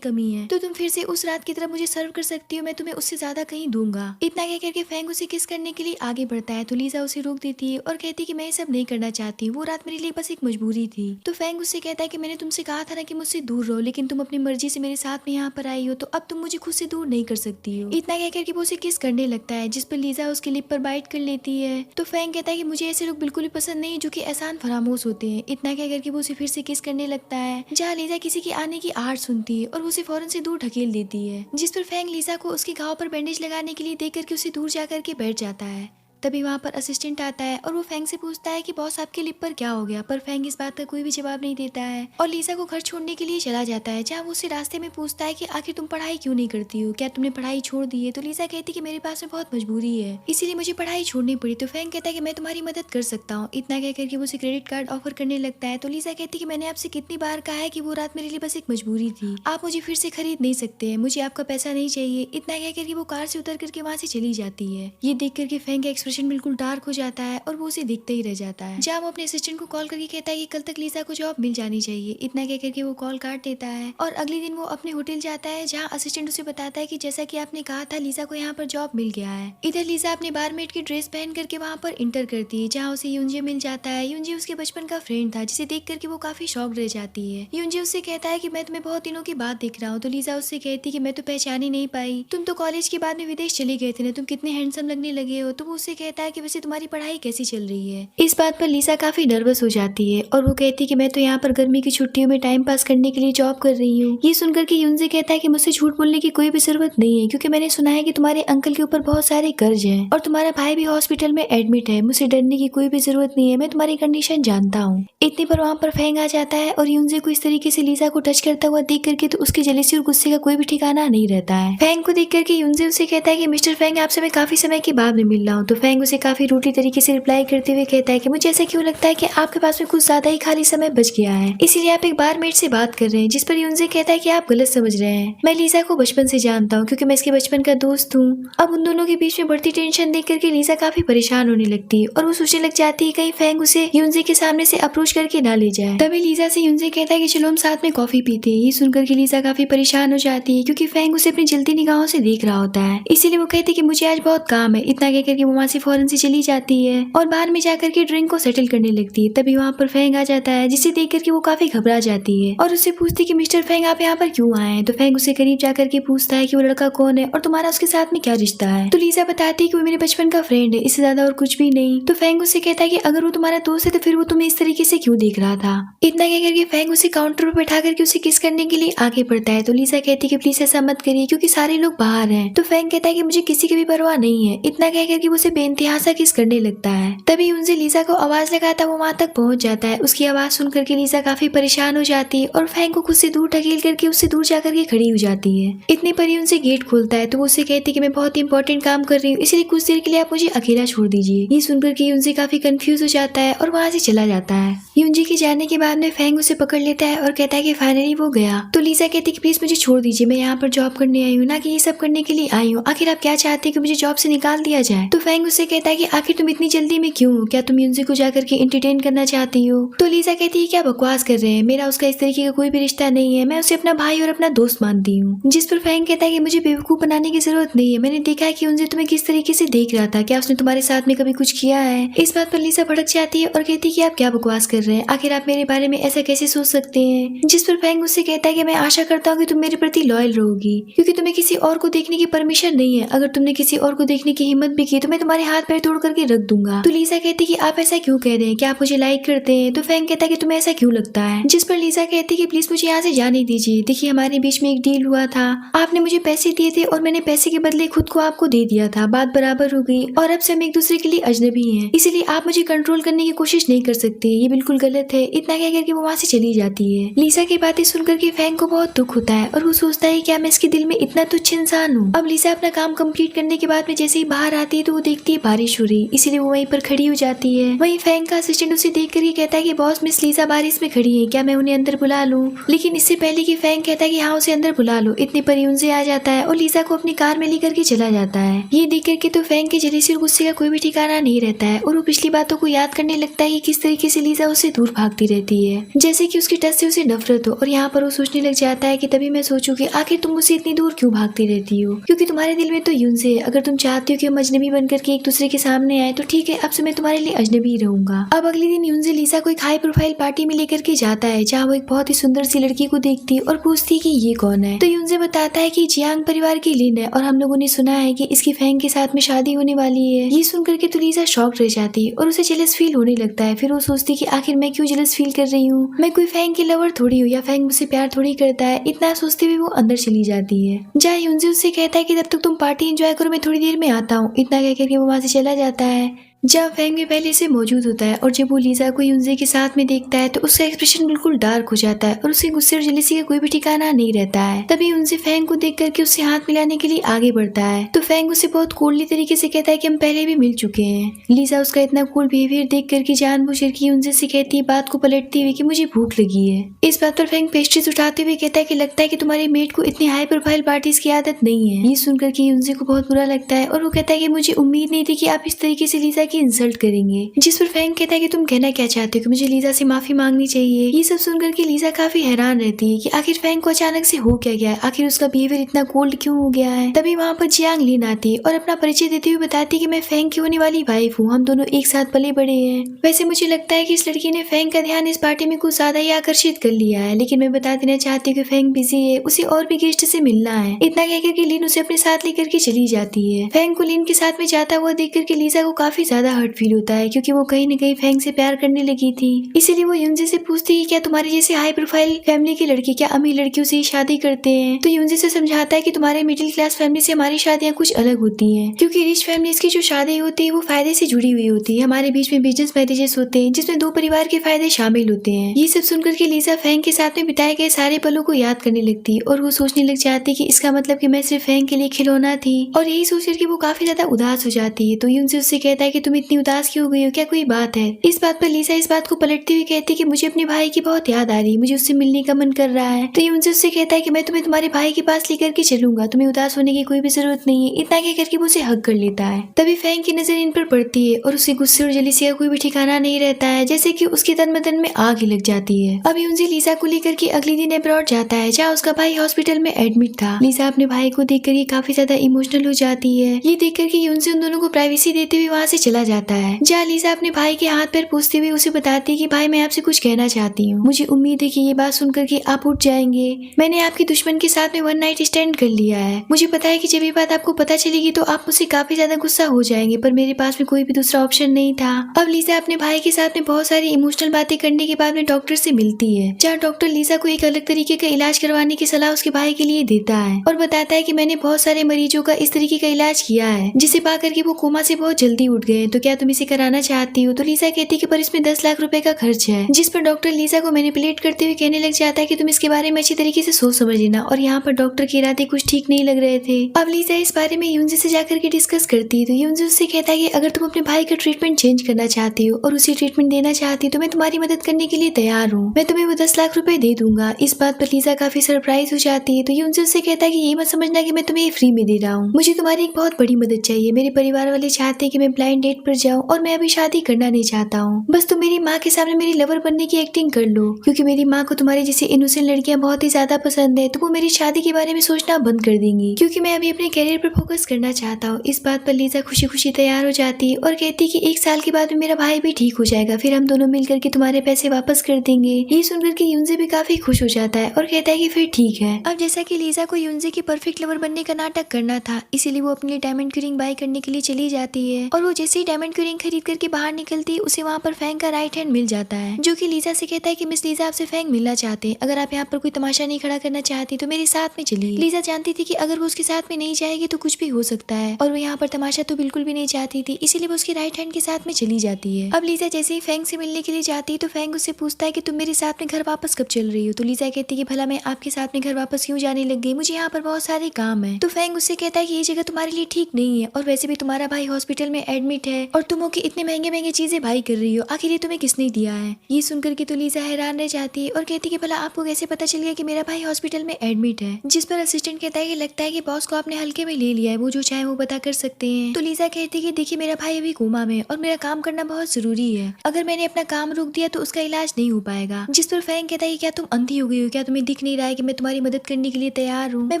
कमी है तो तुम फिर से उस रात की तरफ मुझे सर्व कर सकती हो, मैं तुम्हें उससे ज्यादा कहीं दूंगा। इतना कह करके फैंग उसे किस करने के लिए आगे बढ़ता है तो लीजा उसे रोक देती है और कहती है कि मैं ये सब नहीं करना चाहती, वो रात मेरे लिए बस एक मजबूरी थी। तो फैंग उससे कहता है कि मैंने तुमसे कहा था ना कि मुझसे दूर रहो, लेकिन तुम अपनी मर्जी से मेरे साथ में यहाँ पर आई हो, तो अब तुम मुझे खुद से दूर नहीं कर सकती हो। इतना कह करके वो उसे किस करने लगता है, जिस पर लीजा उसके लिप पर बाइट कर लेती है। तो फैंग कहता है कि मुझे ऐसे लोग बिल्कुल भी पसंद नहीं जो कि एहसान फरामोश होते हैं। इतना कह करके वो उसे फिर से किस करने लगता है, जहाँ लीजा किसी की आने की आहट सुनती है और उसे फौरन से दूर ढकेल देती है, जिस पर फैंग लीजा को उसके घाव पर बैंडेज लगाने के लिए देख करके उसे दूर जा करके बैठ जाता है। तभी वहाँ पर असिस्टेंट आता है और वो फैंग से पूछता है कि बॉस आपके लिप पर क्या हो गया, पर फैंग इस बात का कोई भी जवाब नहीं देता है और लीजा को घर छोड़ने के लिए चला जाता है, जहाँ वो उसे रास्ते में पूछता है कि आखिर तुम पढ़ाई क्यों नहीं करती हो, क्या तुमने पढ़ाई छोड़ दी है। तो लीजा कहती है कि मेरे पास में बहुत मजबूरी है, इसीलिए मुझे पढ़ाई छोड़नी पड़ी। तो फैंग कहता है कि मैं तुम्हारी मदद कर सकता हूँ। इतना कह करके वो उसे क्रेडिट कार्ड ऑफर करने लगता है। तो लीजा कहती है कि मैंने आपसे कितनी बार कहा है कि वो रात मेरे लिए बस एक मजबूरी थी, आप मुझे फिर से खरीद नहीं सकते हैं, मुझे आपका पैसा नहीं चाहिए। इतना कह करके वो कार से उतर करके वहाँ से चली जाती है। ये देख करके फैंग का एक्सप्रेशन बिल्कुल डार्क हो जाता है और वो उसे देखते ही रह जाता है, जहाँ वो अपने असिस्टेंट को कॉल करके कहता है कि कल तक लीजा को जॉब मिल जानी चाहिए। इतना कह करके वो कॉल काट देता है और अगले दिन वो अपने होटल जाता है, जहाँ असिस्टेंट उसे बताता है कि जैसा कि आपने कहा था लीजा को यहाँ पर जॉब मिल गया है। इधर लीजा अपने बारमेट की ड्रेस पहन करके वहाँ पर इंटर करती है, जहाँ उसे यूंजे मिल जाता है। यूंजे उसके बचपन का फ्रेंड था, जिसे देख करके वो काफी शॉक रह जाती है। यूंजे उससे कहता है कि मैं तुम्हें बहुत दिनों के बाद दिख रहा हूँ। तो लीजा उससे कहती है कि मैं तो पहचान ही नहीं पाई, तुम तो कॉलेज के बाद में विदेश चले गए थे ना, तुम कितने हैंडसम लगने लगे हो। तो वो उससे कहता है कि वैसे तुम्हारी पढ़ाई कैसी चल रही है। इस बात पर लीजा काफी नर्वस हो जाती है और वो कहती है कि मैं तो यहाँ पर गर्मी की छुट्टियों में टाइम पास करने के लिए जॉब कर रही हूँ। ये सुनकर के यूंजे कहता है कि मुझसे झूठ बोलने की कोई भी जरूरत नहीं है, क्योंकि मैंने सुना है कि तुम्हारे अंकल के ऊपर बहुत सारे कर्ज हैं और तुम्हारा भाई भी हॉस्पिटल में एडमिट है। मुझसे डरने की कोई भी जरूरत नहीं है, मैं तुम्हारी कंडीशन जानता हूँ। इतने पर वहाँ पर फैंग आ जाता है और यूंजे को इस तरीके से लीजा को टच करता हुआ देख करके तो उसके जेलसी और गुस्से का कोई भी ठिकाना नहीं रहता है। फैंग को देख करके यूंजे उसे कहता है कि मिस्टर फैंग, आपसे मैं काफी समय के बाद में मिल रहा हूँ। तो फैंग उसे काफी रूटी तरीके से रिप्लाई करते हुए कहता है कि मुझे ऐसा क्यों लगता है कि आपके पास में कुछ ज्यादा ही खाली समय बच गया है, इसीलिए आप एक बारमेट से बात कर रहे हैं। जिस पर यूंजे कहता है कि आप गलत समझ रहे हैं, मैं लीजा को बचपन से जानता हूँ, क्योंकि मैं इसके बचपन का दोस्त हूँ। अब उन दोनों के बीच में बढ़ती टेंशन देख करके लीजा काफी परेशान होने लगती है और वो सोचने लग जाती है कहीं फैंग उसे यूंजे के सामने से अप्रोच करके ना ले जाए। तभी लीजा से यूंजे कहता है कि चलो हम साथ में कॉफी पीते हैं। ये सुनकर के लीजा काफी परेशान हो जाती है, क्योंकि फैंग उसे अपनी जलती निगाहों से देख रहा होता है, इसीलिए वो कहती है कि मुझे आज बहुत काम है। इतना कह करके वो वहाँ से फौरन से चली जाती है और बाहर में जाकर के ड्रिंक को सेटल करने लगती है। तभी वहाँ पर फैंग आ जाता है, जिसे देख करके वो काफी घबरा जाती है और उससे पूछती है कि मिस्टर फैंग आप यहाँ पर क्यों आए हैं। तो फैंग उसे करीब जाकर के पूछता है कि वो लड़का कौन है और तुम्हारा उसके साथ में क्या रिश्ता है। तो लीजा बताती है कि वो मेरे बचपन का फ्रेंड है, इससे ज्यादा और कुछ भी नहीं। तो फैंग उससे कहता है कि अगर वो तुम्हारा दोस्त है तो फिर वो तुम्हें इस तरीके से क्यों देख रहा था। इतना कह करके फैंग उसे काउंटर पर बैठा करके उसे किस करने के लिए आगे बढ़ता है। तो लीजा कहती है कि प्लीज ऐसा मत करिए, क्योंकि सारे लोग बाहर हैं। तो फैंग कहता है कि मुझे किसी की भी परवाह नहीं है। इतना कह करके वो उसे बेइंतहा सा किस करने लगता है। तभी उनसे लीजा को आवाज लगाता वो वहाँ तक पहुंच जाता है। उसकी आवाज सुन करके लीजा काफी परेशान हो जाती है और फैंग को खुद से दूर ढकेल करके उससे दूर जाकर के खड़ी हो जाती है। इतने पर ही उनसे गेट खोलता है, तो वो उससे कहती है कि मैं बहुत इंपॉर्टेंट काम कर रही हूँ, इसलिए कुछ देर के लिए आप मुझे अकेला छोड़ दीजिए। ये सुनकर के उनसे काफी कंफ्यूज हो जाता है और वहाँ से चला जाता है। यूंजी के जाने के बाद में फैंग उसे पकड़ लेता है और कहता है कि फाइनली वो गया। तो लीजा कहती है कि प्लीज मुझे छोड़ दीजिए, मैं यहाँ पर जॉब करने आई हूँ, ना कि ये सब करने के लिए आई हूँ। आखिर आप क्या चाहते हैं कि मुझे जॉब से निकाल दिया जाए। तो फैंग उससे कहता है कि आखिर तुम इतनी जल्दी में क्यों हो, क्या तुम यूंजी को जाकर के एंटरटेन करना चाहती हो। तो लीजा कहती है क्या बकवास कर रहे हैं, मेरा उसका इस तरीके का कोई भी रिश्ता नहीं है, मैं उसे अपना भाई और अपना दोस्त मानती हूँ। जिस पर फैंग कहता है कि मुझे बेवकूफ बनाने की जरूरत नहीं है, मैंने देखा है कि उनसे तुम्हें किस तरीके से देख रहा था, क्या उसने तुम्हारे साथ में कभी कुछ किया है। इस बात पर लीजा भड़क जाती है और कहती है कि आप क्या बकवास कर रहे हैं, आखिर आप मेरे बारे में ऐसा कैसे सोच सकते हैं। जिस पर फैंग उससे कहता है कि मैं आशा करता हूँ कि तुम मेरे प्रति लॉयल रहोगी, क्योंकि तुम्हें किसी और को देखने की परमिशन नहीं है। अगर तुमने किसी और को देखने की हिम्मत भी की तो मैं तुम्हारे तुम्हारे हाथ पैर तोड़ करके रख दूंगा। तो लीजा कहती कि आप ऐसा क्यों कह रहे हैं, क्या आप मुझे लाइक करते हैं? तो फैंग कहता कि तुम्हें ऐसा क्यों लगता है? जिस पर लीजा कहती कि प्लीज मुझे यहाँ से जाने दीजिए। देखिए हमारे बीच में एक डील हुआ था, आपने मुझे पैसे दिए थे और मैंने पैसे के बदले खुद को आपको दे दिया था, बात बराबर हो गई और अब से हम एक दूसरे के लिए अजनबी हैं, इसीलिए आप मुझे कंट्रोल करने की कोशिश नहीं कर सकते, ये बिल्कुल गलत है। इतना कह करके वो वहाँ से चली जाती है। लीजा की बातें सुनकर के फैंग को बहुत दुख होता है और वो सोचता है क्या मैं इसके दिल में इतना तुच्छ इंसान हूँ। अब लीजा अपना काम कंप्लीट करने के बाद में जैसे ही बाहर आती है तो वो देखती है बारिश हो रही, इसीलिए वो वहीं पर खड़ी हो जाती है। वहीं फैंग का असिस्टेंट उसे देख कर कहता है कि बॉस मिस लीजा बारिश में खड़ी है, क्या मैं उन्हें अंदर बुला लूं? लेकिन इससे पहले कि फैंग कहता है कि हाँ उसे अंदर बुला लो, इतने पर यूनजे आ जाता है और लीजा को अपनी कार में लेकर के चला जाता है। ये देख करके तो फैंग के जलीसी और गुस्से का कोई भी ठिकाना नहीं रहता है और वो पिछली बातों को याद करने लगता है कि किस तरीके से लीजा उससे दूर भागती रहती है, जैसे कि उसकी टच से उसे नफरत हो। और यहाँ पर वो सोचने लग जाता है कि तभी मैं सोचूं कि आखिर तुम मुझसे इतनी दूर क्यों भागती रहती हो, क्योंकि तुम्हारे दिल में तो यूनजे है। अगर तुम चाहती हो कि हम अजनबी बनकर के एक दूसरे के सामने आए तो ठीक है, अब से मैं तुम्हारे लिए अजनबी रहूंगा। अब अगले दिन यूनजे लीजा को एक हाई प्रोफाइल पार्टी में लेकर के जाता है, जहाँ वो एक बहुत ही सुंदर सी लड़की को देखती है और पूछती है कि ये कौन है। तो यूनजे बताता है कि जियांग परिवार की लिन है और हम लोगों ने सुना है कि इसकी फैंग के साथ में शादी होने वाली है। ये सुनकर के तो लीजा शॉक रह जाती है और उसे जेलस फील होने लगता है। फिर वो सोचती कि आखिर मैं क्यों जेलस फील कर रही हूँ, मैं कोई फैंग की लवर थोड़ी हूँ या फैंग मुझसे प्यार थोड़ी करता है। इतना सोचते हुए वो अंदर चली जाती है, जहाँ यूनजे उससे कहता है कि तब तक तुम पार्टी एंजॉय करो, मैं थोड़ी देर में आता हूँ। इतना कहकर के वो वहाँ से चला जाता है, जहाँ फैंग भी पहले से मौजूद होता है। और जब वो लीजा को यूनजे के साथ में देखता है तो उसका एक्सप्रेशन बिल्कुल डार्क हो जाता है और उसके गुस्से और जेलसी का कोई भी ठिकाना नहीं रहता है। तभी यूनजे फैंग को देख करके उससे हाथ मिलाने के लिए आगे बढ़ता है, तो फैंग उसे बहुत कोल्डली तरीके से कहता है कि हम पहले भी मिल चुके हैं। लीजा उसका इतना कूल बिहेवियर देख करके जानबूझकर के यूनजे से कहती है, बात को पलटती हुई कि मुझे भूख लगी है। इस बात पर फैंग पेस्ट्रीज उठाते हुए कहता है कि लगता है कि तुम्हारे मेट को इतनी हाई प्रोफाइल पार्टीज की आदत नहीं है। ये सुनकर के यूनजे को बहुत बुरा लगता है और वो कहता है कि मुझे उम्मीद नहीं थी कि आप इस तरीके से लीजा की इंसल्ट करेंगे। जिस पर फैंग कहता है कि तुम कहना क्या चाहते हो कि मुझे लीजा से माफी मांगनी चाहिए। ये सब सुनकर के लीजा काफी हैरान रहती है कि आखिर फैंग को अचानक से हो क्या गया है, आखिर उसका बिहेवियर इतना कोल्ड क्यों हो गया है। तभी वहाँ पर जियांग लिन आती है और अपना परिचय देते हुए बताती है कि मैं फैंग की होने वाली वाइफ हूँ, हम दोनों एक साथ पले बड़े हैं। वैसे मुझे लगता है कि इस लड़की ने फैंग का ध्यान इस पार्टी में कुछ ज्यादा ही आकर्षित कर लिया है, लेकिन मैं बता देना चाहती हूँ कि फैंग बिजी है, उसे और भी गेस्ट से मिलना है। इतना कहकर के लिन उसे अपने साथ लेकर के चली जाती है। फैंग को लिन के साथ में जाता हुआ देख करके लीजा को काफी ज्यादा हर्ट फील होता है, क्योंकि वो कहीं न कहीं फैंग से प्यार करने लगी थी। इसीलिए वो यूनजे से पूछती है, क्या तुम्हारे जैसे हाई प्रोफाइल फैमिली की लड़की क्या अमीर लड़कियों से ही शादी करते हैं? तो यूनजे से समझाता है कि तुम्हारे मिडिल क्लास फैमिली से हमारी शादियां कुछ अलग होती हैं, क्योंकि रिच फैमिलीज की जो शादी होती है वो फायदे से जुड़ी हुई होती है। हमारे बीच में बिजनेस मैरिजेस होते हैं जिसमें दो परिवार के फायदे शामिल होते हैं। ये सब सुनकर के लीजा फैंग के साथ में बिताए गए सारे पलों को याद करने लगती है और वो सोचने लग जाती कि इसका मतलब कि मैं सिर्फ फैंग के लिए खिलौना थी। और यही सोचकर के वो काफी ज्यादा उदास हो जाती है। तो यूनजे उससे कहता है कि तुम इतनी उदास क्यों हो गई हो, क्या कोई बात है? इस बात पर लीजा इस बात को पलटती हुई कहती है कि मुझे अपने भाई की बहुत याद आ रही, मुझे उससे मिलने का मन कर रहा है। तो यूनजे उससे कहता है कि मैं तुम्हें तुम्हारे भाई के पास लेकर के चलूंगा, तुम्हें उदास होने की कोई भी जरूरत नहीं है। इतना कह करके वो उसे हक कर लेता है। तभी फैंग की नजर इन पर पड़ती है और उसे गुस्से और जलीसी का कोई भी ठिकाना नहीं रहता है, जैसे कि उसके तन बदन में आग ही लग जाती है। अब यूनजे लीजा को लेकर के अगले दिन अब्रॉड जाता है, जहाँ उसका भाई हॉस्पिटल में एडमिट था। लीजा अपने भाई को देख कर काफी ज्यादा इमोशनल हो जाती है। ये देख करके यूनजे उन दोनों को प्राइवेसी देते हुए वहाँ से चला जाता है, जहाँ लीजा अपने भाई के हाथ पैर पूछते हुए उसे बताती है कि भाई मैं आपसे कुछ कहना चाहती हूँ। मुझे उम्मीद है कि ये बात सुनकर के आप उठ जाएंगे। मैंने आपके दुश्मन के साथ में वन नाइट स्टैंड कर लिया है। मुझे पता है कि जब ये बात आपको पता चलेगी तो आप मुझसे काफी ज्यादा गुस्सा हो जाएंगे, पर मेरे पास में कोई भी दूसरा ऑप्शन नहीं था। अब लीजा अपने भाई के साथ में बहुत सारी इमोशनल बातें करने के बाद में डॉक्टर से मिलती है, जहाँ डॉक्टर लीजा को एक अलग तरीके का इलाज करवाने की सलाह उसके भाई के लिए देता है और बताता है कि मैंने बहुत सारे मरीजों का इस तरीके का इलाज किया है जिसे पाकर के वो कोमा से बहुत जल्दी उठ गए, तो क्या तुम इसे कराना चाहती हो? तो लीजा कहती है कि पर इसमें 10 लाख रुपए का खर्च है। जिस पर डॉक्टर लीजा को मैनिपुलेट करते हुए कहने लग जाता है कि तुम इसके बारे में अच्छी तरीके से सोच समझ लेना। और यहाँ पर डॉक्टर के इरादे कुछ ठीक नहीं लग रहे थे। अब लीजा इस बारे में यूनजे से जाकर के डिस्कस करती है, तो यूनजे उससे कहता है कि अगर तुम अपने भाई का ट्रीटमेंट चेंज करना चाहती हो और उसी ट्रीटमेंट देना चाहती हो तो मैं तुम्हारी मदद करने के लिए तैयार हूँ, मैं तुम्हें वो 10 लाख रुपए दे दूंगा। इस बात पर लीजा काफी सरप्राइज हो जाती है। तो यूनजे उससे कहता है कि ये मत समझना कि मैं तुम्हें फ्री में दे रहा हूँ, मुझे तुम्हारी एक बहुत बड़ी मदद चाहिए। मेरे परिवार वाले चाहते हैं कि मैं ब्लाइंड डेट पर जाऊं और मैं अभी शादी करना नहीं चाहता हूँ। बस तुम मेरी माँ के सामने मेरी लवर बनने की एक्टिंग कर लो, क्योंकि मेरी माँ को तुम्हारी जैसी इनोसेंट लड़कियां बहुत ही ज्यादा पसंद है, तो वो मेरी शादी के बारे में सोचना बंद कर देंगी, क्योंकि मैं अभी अपने कैरियर पर फोकस करना चाहता हूँ। इस बात पर लीजा खुशी खुशी तैयार हो जाती और कहती कि 1 साल के बाद में मेरा भाई भी ठीक हो जाएगा, फिर हम दोनों मिलकर के तुम्हारे पैसे वापस कर देंगे। ये सुनकर के यूनजे भी काफी खुश हो जाता है और कहता है कि फिर ठीक है। अब जैसा कि लीजा को यूनजे की परफेक्ट लवर बनने का नाटक करना था, इसीलिए वो अपने लिए डायमंड की रिंग बाय करने के लिए चली जाती है और वो जैसे ही डायमंड की रिंग खरीद करके बाहर निकलती है, उसे वहाँ पर फैंग का राइट हैंड मिल जाता है, जो कि लीजा से कहता है कि मिस लीजा आपसे फैंग मिलना चाहते हैं, अगर आप यहाँ पर कोई तमाशा नहीं खड़ा करना चाहती तो मेरे साथ में चलिए। लीजा जानती थी कि अगर वो उसके साथ में नहीं जाएगी तो कुछ भी हो सकता है, और वो यहाँ पर तमाशा तो बिल्कुल भी नहीं चाहती थी, इसीलिए वो उसके राइट हैंड के साथ में चली जाती है। अब लीजा जैसे ही फैंग से मिलने के लिए जाती है तो फैंग उससे पूछता है कि तुम मेरे साथ में घर वापस कब चल रही हो। तो लीजा कहती है कि भला मैं आपके साथ में घर वापस क्यों जाने लग गई, मुझे यहाँ पर बहुत सारे काम है। तो फैंग उससे कहता है कि ये जगह तुम्हारे लिए ठीक नहीं है, और वैसे भी तुम्हारा भाई हॉस्पिटल में एडमिट है और तुम होके इतने महंगे महंगे चीजें भाई कर रही हो, आखिर ये तुम्हें किसने दिया है। ये सुनकर के तो लीजा हैरान रह जाती है और कहती है कि भला आपको कैसे पता चल गया कि मेरा भाई हॉस्पिटल में एडमिट है। जिस पर असिस्टेंट कहता है कि लगता है कि बॉस को आपने हल्के में ले लिया है, वो जो चाहे वो पता कर सकते हैं। तो लीजा कहती है कि देखिए मेरा भाई अभी कोमा में और मेरा काम करना बहुत जरूरी है, अगर मैंने अपना काम रोक दिया तो उसका इलाज नहीं हो पाएगा। जिस पर फैंग कहता है क्या तुम अंधी हो गई हो, क्या तुम्हें दिख नहीं रहा है कि मैं तुम्हारी मदद करने के लिए तैयार हूँ। मैं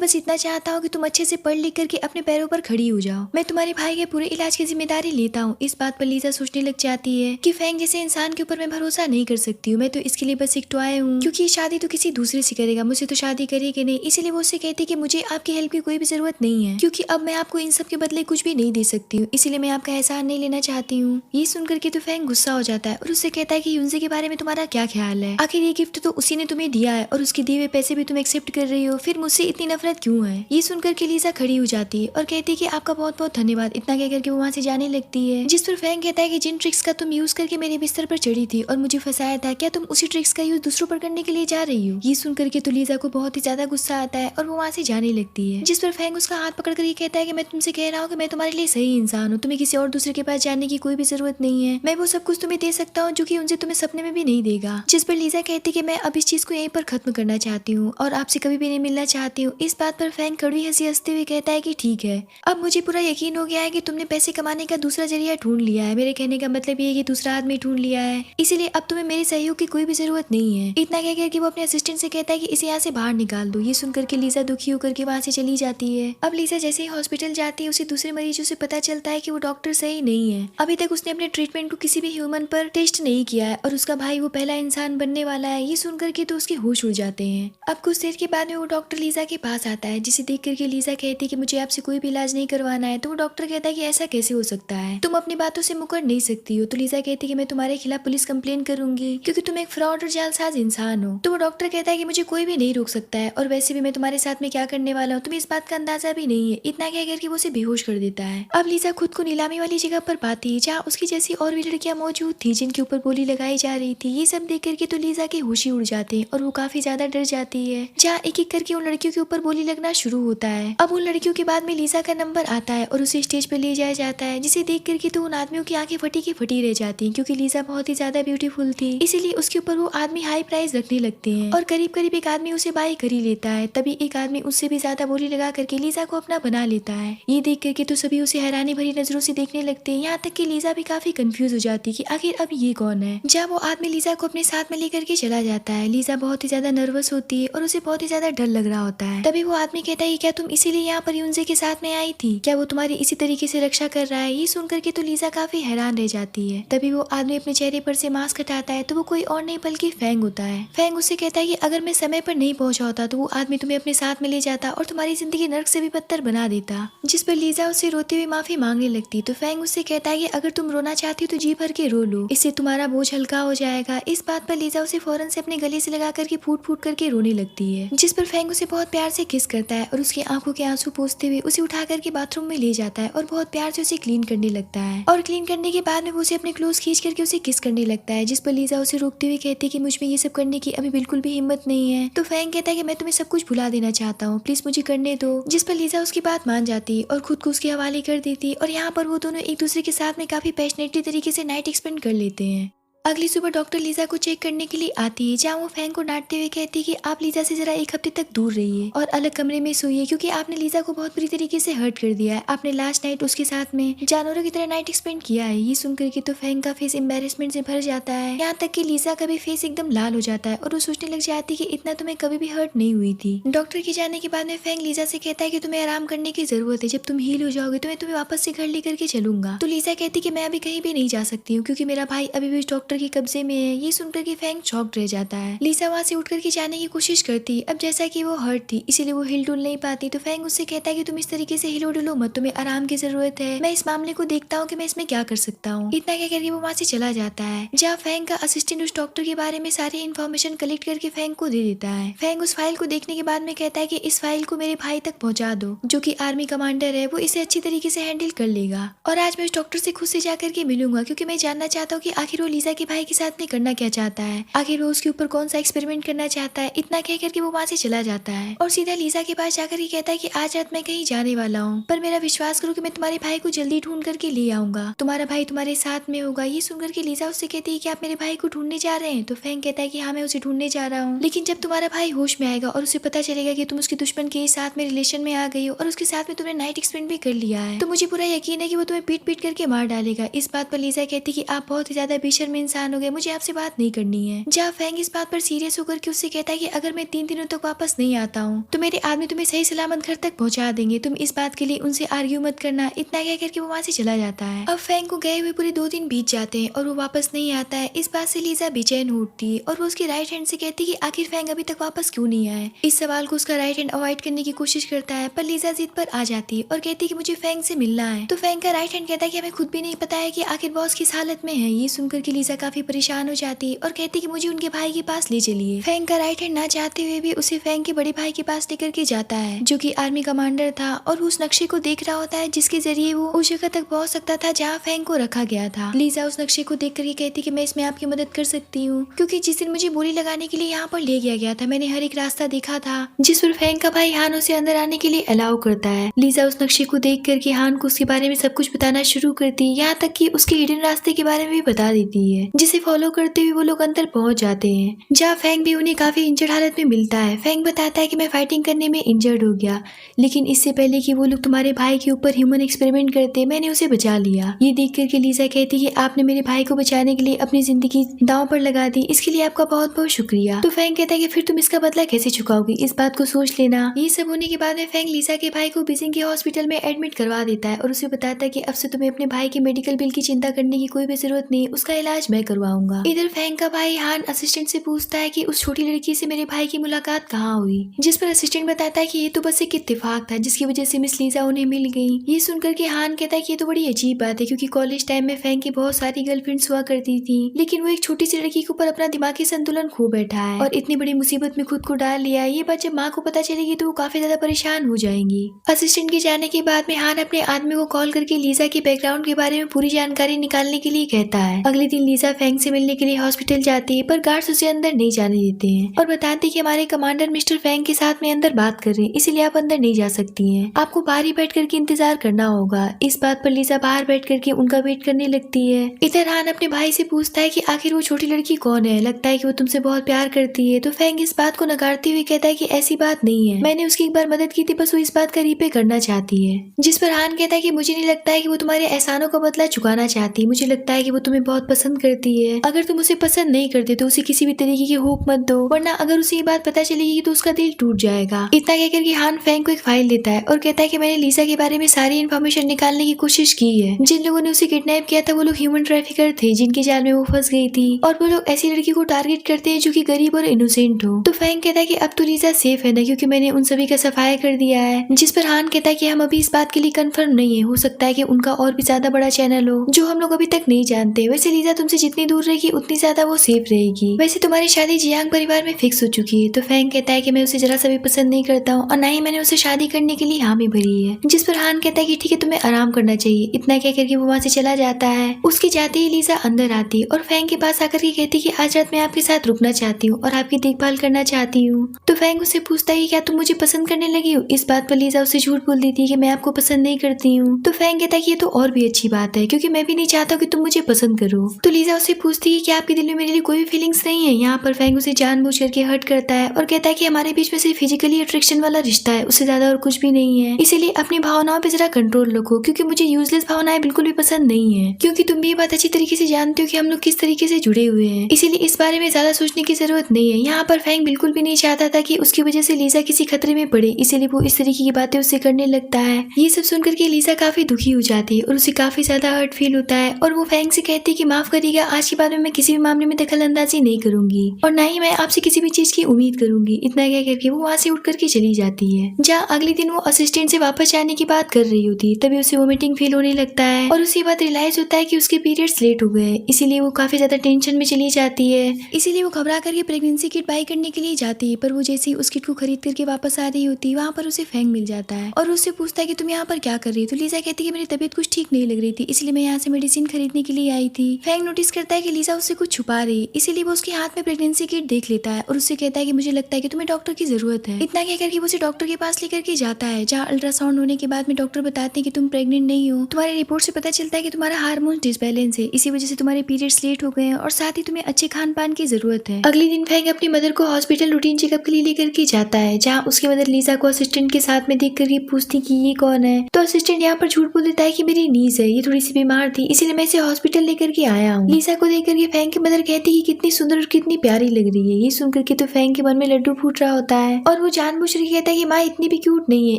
बस इतना चाहता हूँ कि तुम अच्छे से पढ़ लिख करके अपने पैरों पर खड़ी हो जाओ, मैं तुम्हारे भाई के पूरे इलाज की जिम्मेदारी लेता हूँ। इस बात पर लीजा सोचने लग जाती है कि फैंग जैसे इंसान के ऊपर मैं भरोसा नहीं कर सकती हूँ, मैं तो इसके लिए बस एक टॉय हूँ, क्योंकि शादी तो किसी दूसरे से करेगा, मुझे तो शादी करेगी नहीं। इसीलिए वो उससे कहती है कि मुझे आपकी हेल्प की कोई भी जरूरत नहीं है, क्योंकि अब मैं आपको इन सब के बदले कुछ भी नहीं दे सकती हूँ, इसीलिए मैं आपका एहसान नहीं लेना चाहती हूँ। ये सुनकर के तो फैंग गुस्सा हो जाता है और उससे कहता है कि यूनजे के बारे में तुम्हारा क्या ख्याल है, आखिर ये गिफ्ट तो उसी ने तुम्हें दिया है और उसके दिए हुए पैसे भी तुम एक्सेप्ट कर रही हो, फिर मुझसे इतनी नफरत क्यों है। ये सुनकर के लीजा खड़ी हो जाती है और कहती है कि आपका बहुत बहुत धन्यवाद, इतना कह करके वो वहाँ से जाने लगती है। जिस पर फैंग कहता है कि जिन ट्रिक्स का तुम यूज करके मेरे बिस्तर पर चढ़ी थी और मुझे फंसाया था, क्या तुम उसी ट्रिक्स का यूज दूसरों पर करने के लिए जा रही हो। ये सुनकर के तो लीजा को बहुत ही ज्यादा गुस्सा आता है और वो वहाँ से जाने लगती है। जिस पर फैंग उसका हाथ पकड़ कर ये कहता है कि मैं तुमसे कह रहा हूँ कि मैं तुम्हारे लिए सही इंसान हूँ, तुम्हें किसी और दूसरे के पास जाने की कोई भी जरूरत नहीं है, मैं वो सब कुछ तुम्हें दे सकता हूँ जो कि उनसे तुम्हें सपने में भी नहीं देगा। जिस पर लीजा कहती कि मैं अब इस चीज को यहीं पर खत्म करना चाहती हूँ और आपसे कभी भी नहीं मिलना चाहती हूँ। इस बात पर फैंग कड़वी हंसी हंसते हुए कहता है कि ठीक है, अब मुझे पूरा यकीन हो गया है कि तुमने पैसे कमाने का दूसरा जरिया ढूंढ लिया है, मेरे कहने का मतलब ये है कि दूसरा आदमी ढूंढ लिया है, इसीलिए अब तुम्हें मेरे सहयोग की कोई भी जरूरत नहीं है। इतना कह करके वो अपने असिस्टेंट से कहता है कि इसे यहाँ से बाहर निकाल दो। ये सुनकर के लीजा दुखी होकर के वहाँ से चली जाती है। अब लीजा जैसे ही हॉस्पिटल जाती है, उसे दूसरे मरीजों से पता चलता है कि वो डॉक्टर सही नहीं है, अभी तक उसने अपने ट्रीटमेंट को किसी भी ह्यूमन पर टेस्ट नहीं किया है और उसका भाई वो पहला इंसान बनने वाला है। ये सुनकर के तो उसके होश उड़ जाते हैं। अब कुछ देर के बाद में वो डॉक्टर लीजा के पास आता है, जिसे देख करके लीजा कहती है कि मुझे आपसे कोई भी इलाज नहीं करवाना है। तो वो डॉक्टर कहता है कि ऐसा कैसे हो सकता है, तुम अपनी बातों से मुकर नहीं सकती हो। तो लीजा कहती है कि मैं तुम्हारे खिलाफ पुलिस कंप्लेन करूंगी, क्योंकि तुम एक फ्रॉड और जालसाज इंसान हो। तो वो डॉक्टर कहता है कि मुझे कोई भी नहीं रोक सकता है, और वैसे भी मैं तुम्हारे साथ में क्या करने वाला हूँ तुम्हें इस बात का अंदाजा भी नहीं है। इतना कह करके वो उसे बेहोश कर देता है। अब लीजा खुद को नीलामी वाली जगह पर पाती है, जहाँ उसकी जैसी और भी लड़कियां मौजूद थी जिनके ऊपर गोली लगाई जा रही थी। ये सब देख करके तो लीजा के होश ही उड़ जाते हैं और वो काफी ज्यादा डर जाती है। जहाँ एक एक करके उन लड़कियों के ऊपर गोली लगना शुरू होता है। अब उन लड़कियों के बाद में लीजा का नंबर आता है और उसे स्टेज पर ले जाया जाता है, जिसे देख करके तो उन आदमियों की आंखें फटी की फटी रह जाती हैं, क्योंकि लीजा बहुत ही ज्यादा ब्यूटीफुल थी, इसीलिए उसके ऊपर वो आदमी हाई प्राइस रखने लगते हैं और करीब करीब एक आदमी उसे बाई कर ही लेता है। तभी एक आदमी उससे भी ज्यादा बोली लगा करके लीजा को अपना बना लेता है। ये देख करके तो सभी उसे हैरानी भरी नजरों से देखने लगते हैं, यहाँ तक कि लीजा भी काफी कंफ्यूज हो जाती है कि आखिर अब ये कौन है। जब वो आदमी लीजा को अपने साथ में लेकर के चला जाता है, लीजा बहुत ही ज्यादा नर्वस होती है और उसे बहुत ही ज्यादा डर लग रहा होता है। तभी वो आदमी कहता है क्या तुम इसीलिए यहाँ पर यूनजे के साथ में आई थी, क्या वो तुम्हारी इसी तरीके से रक्षा कर रहा है। ये सुनकर के तो लीजा काफी हैरान रह जाती है। तभी वो आदमी अपने चेहरे पर से मास्क हटाता है, तो वो कोई और नहीं बल्कि फैंग होता है। फैंग उससे कहता है कि अगर मैं समय पर नहीं पहुंचा होता तो वो आदमी तुम्हें अपने साथ में ले जाता और तुम्हारी जिंदगी नर्क से भी बदतर बना देता। जिस पर लीजा उससे रोते हुए माफी मांगने लगती, तो फैंग उससे कहता है कि अगर तुम रोना चाहती हो तो जी भर के रो लो, इससे तुम्हारा बोझ हल्का हो जाएगा। इस बात पर लीजा उसे फौरन से अपने गले से लगा करके फूट फूट करके रोने लगती है। जिस पर फैंग उसे बहुत प्यार से किस करता है और उसकी आंखों के आंसू पोंछते हुए उसे उठा करके बाथरूम में ले जाता है और बहुत प्यार से उसे क्लीन करने लगता है। और क्लीन करने के बाद में वो उसे अपने क्लोज खींच करके उसे किस करने लगता है। जिस पर लीजा उसे रोकते हुए कहती है कि मुझ में ये सब करने की अभी बिल्कुल भी हिम्मत नहीं है। तो फैंग कहता है कि मैं तुम्हें सब कुछ भुला देना चाहता हूँ, प्लीज मुझे करने दो। जिस पर लीजा उसकी बात मान जाती और खुद को उसके हवाले कर देती और यहाँ पर वो दोनों एक दूसरे के साथ में काफी पैशनेटली तरीके से नाइट एक्सपेंड कर लेते हैं। अगली सुबह डॉक्टर लीजा को चेक करने के लिए आती है, जहाँ वो फैंग को डांटते हुए कहती है कि आप लीजा से जरा एक हफ्ते तक दूर रहिए और अलग कमरे में सोइए, क्योंकि आपने लीजा को बहुत बुरी तरीके से हर्ट कर दिया है। आपने लास्ट नाइट उसके साथ में जानवरों की तरह नाइट स्पेंड किया है। ये सुनकर के तो फैंग का फेस एम्बेरसमेंट से भर जाता है, यहाँ तक कि लीजा का भी फेस एकदम लाल हो जाता है और वो सोचने लग जाती है कि इतना तुम्हें कभी भी हर्ट नहीं हुई थी। डॉक्टर के जाने के बाद में फैंग लीजा से कहता है कि तुम्हें आराम करने की जरूरत है, जब तुम हील हो जाओगे तो मैं तुम्हें वापस से घर लेकर के चलूंगा। तो लीजा कहती कि मैं अभी कहीं भी नहीं जा सकती हूँ, क्योंकि मेरा भाई अभी भी डॉक्टर के कब्जे में है। ये सुनकर के फैंग शॉक्ड रह जाता है। लीजा वहाँ से उठ करके जाने की कोशिश करती, अब जैसा कि वो हर्ट थी इसीलिए वो हिल डुल नहीं पाती। तो फैंग उससे कहता है कि तुम इस तरीके से हिलो डुलो मत, तुम्हें आराम की जरूरत है, मैं इस मामले को देखता हूँ कि मैं इसमें क्या कर सकता हूँ। इतना कह करके वो वहाँ से चला जाता है, जहाँ फैंग का असिस्टेंट उस डॉक्टर के बारे में सारी इन्फॉर्मेशन कलेक्ट करके फैंग को दे देता है। फैंग उस फाइल को देखने के बाद में कहता है कि इस फाइल को मेरे भाई तक पहुँचा दो, जो की आर्मी कमांडर है, वो इसे अच्छी तरीके से हैंडल कर लेगा। और आज मैं उस डॉक्टर से खुद से जाकर के मिलूंगा, क्योंकि मैं जानना चाहता हूँ कि आखिर वो लीजा के भाई के साथ में करना क्या चाहता है, आखिर वो उसके ऊपर कौन सा एक्सपेरिमेंट करना चाहता है। इतना कह करके वो वहाँ से चला जाता है और सीधा लीजा के पास जाकर के कहता है कि आज रात मैं कहीं जाने वाला हूँ, पर मेरा विश्वास करो कि मैं तुम्हारे भाई को जल्दी ढूंढ करके ले आऊंगा, तुम्हारा भाई तुम्हारे साथ में होगा। ये सुनकर के लीजा उससे कहती है कि आप मेरे भाई को ढूंढने जा रहे हैं। तो फैंग कहता है कि हाँ मैं उसे ढूंढने जा रहा हूँ, लेकिन जब तुम्हारा भाई होश में आएगा और उसे पता चलेगा कि तुम उसके दुश्मन के साथ में रिलेशन में आ गई हो और उसके साथ में तुमने नाइट एक्सपेंड भी कर लिया है, तो मुझे पूरा यकीन है कि वो तुम्हें पीट पीट करके मार डालेगा। इस बात पर लीजा कहती कि आप बहुत ही ज्यादा बेशर्म इंसान हो गए, मुझे आपसे बात नहीं करनी है। जहाँ फैंग इस बात पर सीरियस होकर के उससे कहता है कि अगर मैं 3 दिनों तक वापस नहीं आता हूँ तो मेरे आदमी तुम्हें सही सलामत घर तक पहुंचा देंगे, तुम इस बात के लिए उनसे आर्ग्यू मत करना। इतना कह करके वो वहाँ से चला जाता है। अब फैंग को गए हुए पूरे 2 दिन बीत जाते हैं और वो वापस नहीं आता है। इस बात से लीजा बेचैन उठती है और वो उसकी राइट हैंड से कहती है कि आखिर फैंग अभी तक वापस क्यों नहीं आया। इस सवाल को उसका राइट हैंड अवॉइड करने की कोशिश करता है, पर लीजा जिद पर आ जाती है और कहती है कि मुझे फैंग से मिलना है। तो फैंग का राइट हैंड कहता है कि हमें खुद भी नहीं पता है कि आखिर बॉस किस हालत में है। ये सुनकर के लीजा काफी परेशान हो जाती है और कहती है कि मुझे उनके भाई के पास ले चलिए। फैंग का राइट हैंड ना चाहते हुए भी उसे फैंग के बड़े भाई के पास लेकर के जाता है, जो कि आर्मी कमांडर था, और उस नक्शे को देख रहा होता है जिसके जरिए वो उस जगह तक पहुंच सकता था जहाँ फैंग को रखा गया था। लीजा उस नक्शे को देख करके कहती कि मैं इसमें आपकी मदद कर सकती हूँ, क्योंकि जिस दिन मुझे बोली लगाने के लिए यहाँ पर ले गया था मैंने हर एक रास्ता देखा था जिस पर फैंग का भाई हान उसे अंदर आने के लिए अलाउ करता है। लीजा उस नक्शे को देख करके हान को उसके बारे में सब कुछ बताना शुरू करती है, यहाँ तक कि उसके हिडन रास्ते के बारे में भी बता देती है, जिसे फॉलो करते हुए वो लोग अंदर पहुंच जाते हैं, जहाँ फैंग भी उन्हें काफी इंजर्ड हालत में मिलता है। फैंग बताता है कि मैं फाइटिंग करने में इंजर्ड हो गया, लेकिन इससे पहले कि वो लोग तुम्हारे भाई के ऊपर ह्यूमन एक्सपेरिमेंट करते मैंने उसे बचा लिया। ये देख करके लीजा कहती कि आपने मेरे भाई को बचाने के लिए अपनी जिंदगी दांव पर लगा दी, इसके लिए आपका बहुत बहुत शुक्रिया। तो फैंग कहता है कि फिर तुम इसका बदला कैसे चुकाओगी, इस बात को सोच लेना। ये सब होने के बाद में फैंग लीजा के भाई को बीजिंग के हॉस्पिटल में एडमिट करवा देता है और उसे बताता है कि अब से तुम्हें अपने भाई के मेडिकल बिल की चिंता करने की कोई भी जरूरत नहीं, उसका इलाज मैं करवाऊंगा। इधर फैंग का भाई हान असिस्टेंट से पूछता है कि उस छोटी लड़की से मेरे भाई की मुलाकात कहाँ हुई, जिस पर असिस्टेंट बताता है कि ये तो बस एक इत्तेफाक था जिसकी वजह से मिस लीजा उन्हें मिल गई। ये सुनकर के हान कहता है कि ये तो बड़ी अजीब बात है, क्योंकि कॉलेज टाइम में फैंग की बहुत सारी गर्लफ्रेंड्स हुआ करती थी, लेकिन वो एक छोटी सी लड़की के ऊपर अपना दिमागी संतुलन खो बैठा है और इतनी बड़ी मुसीबत में खुद को डाल लिया। ये बात जब माँ को पता चलेगी तो वो काफी ज्यादा परेशान हो जाएंगी। असिस्टेंट के जाने के बाद में हान अपने आदमी को कॉल करके लीजा के बैकग्राउंड के बारे में पूरी जानकारी निकालने के लिए कहता है। अगले दिन लीजा फैंग से मिलने के लिए हॉस्पिटल जाती है, पर गार्ड्स उसे अंदर नहीं जाने देते हैं और बताते हैं कि हमारे कमांडर मिस्टर फैंग के साथ में अंदर बात कर रहे हैं, इसलिए आप अंदर नहीं जा सकती हैं, आपको बाहर ही बैठ करके इंतजार करना होगा। इस बात पर लीजा बाहर बैठ करके उनका वेट करने लगती है। इधर हान अपने भाई से पूछता है कि आखिर वो छोटी लड़की कौन है, लगता है कि वो तुमसे बहुत प्यार करती है। तो फैंग इस बात को नकारते हुए कहता है कि ऐसी बात नहीं है, मैंने उसकी एक बार मदद की थी, बस वो इस बात का रीपे करना चाहती है। जिस पर हान कहता है कि मुझे नहीं लगता है कि वो तुम्हारे एहसानों का बदला चुकाना चाहती, मुझे लगता है कि वो तुम्हें बहुत पसंद करती है। अगर तुम उसे पसंद नहीं करते तो उसे किसी भी तरीके की होप मत दो, वरना अगर उसे ये बात पता चलेगी तो उसका दिल टूट जाएगा। इतना कहकर के हान फैंग को एक फाइल देता है और कहता है कि मैंने लीजा के बारे में सारी इन्फॉर्मेशन निकालने की कोशिश की है। जिन लोगों ने उसे किडनैप किया था वो लोग ह्यूमन ट्रैफिकर थे जिनके जाल में वो फंस गई थी, और वो लोग ऐसी लड़की को टारगेट करते हैं जो कि गरीब और इनोसेंट हो। तो फैंग कहता है कि अब तो लीजा सेफ है ना, क्योंकि मैंने उन सभी का सफाया कर दिया है। जिस पर हान कहता है कि हम अभी इस बात के लिए कंफर्म नहीं है, हो सकता है कि उनका और भी ज्यादा बड़ा चैनल हो जो हम लोग अभी तक नहीं जानते। वैसे लीजा तुमसे जितनी दूर रहेगी उतनी ज्यादा वो सेफ रहेगी। वैसे तुम्हारी शादी जियांग परिवार में फिक्स हो चुकी है। तो फैंग कहता है कि मैं उसे जरा सा भी पसंद नहीं करता हूँ और ना ही मैंने उसे शादी करने के लिए हामी भरी है। जिस पर हान कहता है कि ठीक है, तुम्हें आराम करना चाहिए। इतना कह करके वो वहाँ से चला जाता है। उसके जाते ही लीजा अंदर आती और फैंग के पास आकर के कहती कि आज रात मैं आपके साथ रुकना चाहती हूँ और आपकी देखभाल करना चाहती हूँ। तो फैंग उससे पूछता है कि क्या तुम मुझे पसंद करने लगी हो। इस बात पर लीजा उसे झूठ बोल देती है कि मैं आपको पसंद नहीं करती हूँ। तो फैंग कहता है कि ये तो और भी अच्छी बात है, क्योंकि मैं भी नहीं चाहता कि तुम मुझे पसंद करो। तो लीजा लीजा उससे पूछती है कि आपके दिल में मेरे लिए कोई भी फीलिंग्स नहीं है। यहाँ पर फैंग उसे जानबूझ करके हर्ट करता है और कहता है कि हमारे बीच में सिर्फ फिजिकली अट्रैक्शन वाला रिश्ता है, उससे ज्यादा और कुछ भी नहीं है। इसीलिए अपनी भावनाओं पे जरा कंट्रोल रखो, क्योंकि मुझे यूजलेस भावनाएं बिल्कुल भी पसंद नहीं है। क्योंकि तुम भी ये बात अच्छी तरीके से जानते हो कि हम लोग किस तरीके से जुड़े हुए हैं, इसीलिए इस बारे में ज्यादा सोचने की जरूरत नहीं है। यहाँ पर फैंग बिल्कुल भी नहीं चाहता था कि उसकी वजह से लीजा किसी खतरे में पड़े, इसीलिए वो इस तरीके की बातें उससे करने लगता है। ये सब सुनकर के लीजा काफी दुखी हो जाती है और उसे काफी ज्यादा हर्ट फील होता है और वो फैंग से कहती है कि माफ करिएगा, आज के बाद में मैं किसी भी मामले में दखल अंदाजी नहीं करूंगी और ना ही मैं आपसे किसी भी चीज की उम्मीद करूंगी। इतना कह करके वो वहाँ से उठ करके चली जाती है। जहाँ अगले दिन वो असिस्टेंट से वापस जाने की बात कर रही होती, तभी उसे वोमिटिंग फील होने लगता है और उसी बात रियलाइज होता है कि उसके पीरियड्स लेट हो गए, इसीलिए वो काफी ज्यादा टेंशन में चली जाती है। इसीलिए वो घबरा करके प्रेगनेंसी किट बाई करने के लिए जाती है, पर वो जैसे ही उस किट को खरीद करके वापस आ रही होती, वहाँ पर उसे फैंग मिल जाता है और उससे पूछता है कि तुम यहाँ पर क्या कर रही हो। तो लीजा कहती है कि मेरी तबीयत कुछ ठीक नहीं लग रही थी, इसलिए मैं यहाँ से मेडिसिन खरीदने के लिए आई थी। फैंग नोटिस करता है कि लीजा उससे कुछ छुपा रही, इसीलिए वो उसके हाथ में प्रेगनेंसी किट देख लेता है और उससे कहता है कि मुझे लगता है कि तुम्हें डॉक्टर की जरूरत है। इतना कहकर के वो उसे डॉक्टर के पास लेकर के जाता है, जहाँ अल्ट्रासाउंड होने के बाद में डॉक्टर बताते हैं कि तुम प्रेग्नेंट नहीं हो। तुम्हारी रिपोर्ट से पता चलता है कि तुम्हारा हार्मोन डिसबैलेंस है, इसी वजह से तुम्हारे पीरियड्स लेट हो गए हैं और साथ ही तुम्हें अच्छे खान पान की जरूरत है। अगले दिन फैंग अपनी मदर को हॉस्पिटल रूटीन चेकअप के लिए लेकर के जाता है, जहाँ उसकी मदर लीजा को असिस्टेंट के साथ में देख करके पूछती कि ये कौन है। तो असिस्टेंट यहाँ पर झूठ बोल देता है कि मेरी नीज है, ये थोड़ी सी बीमार थी, इसीलिए मैं इसे हॉस्पिटल लेकर के आया हूँ। लीजा को देख करके फैंग की मदर कहती है कि कितनी सुंदर और कितनी प्यारी लग रही है। ये सुनकर के तो फैंग के मन में लड्डू फूट रहा होता है और वो जानबूझ के कहता है कि माँ इतनी भी क्यूट नहीं है,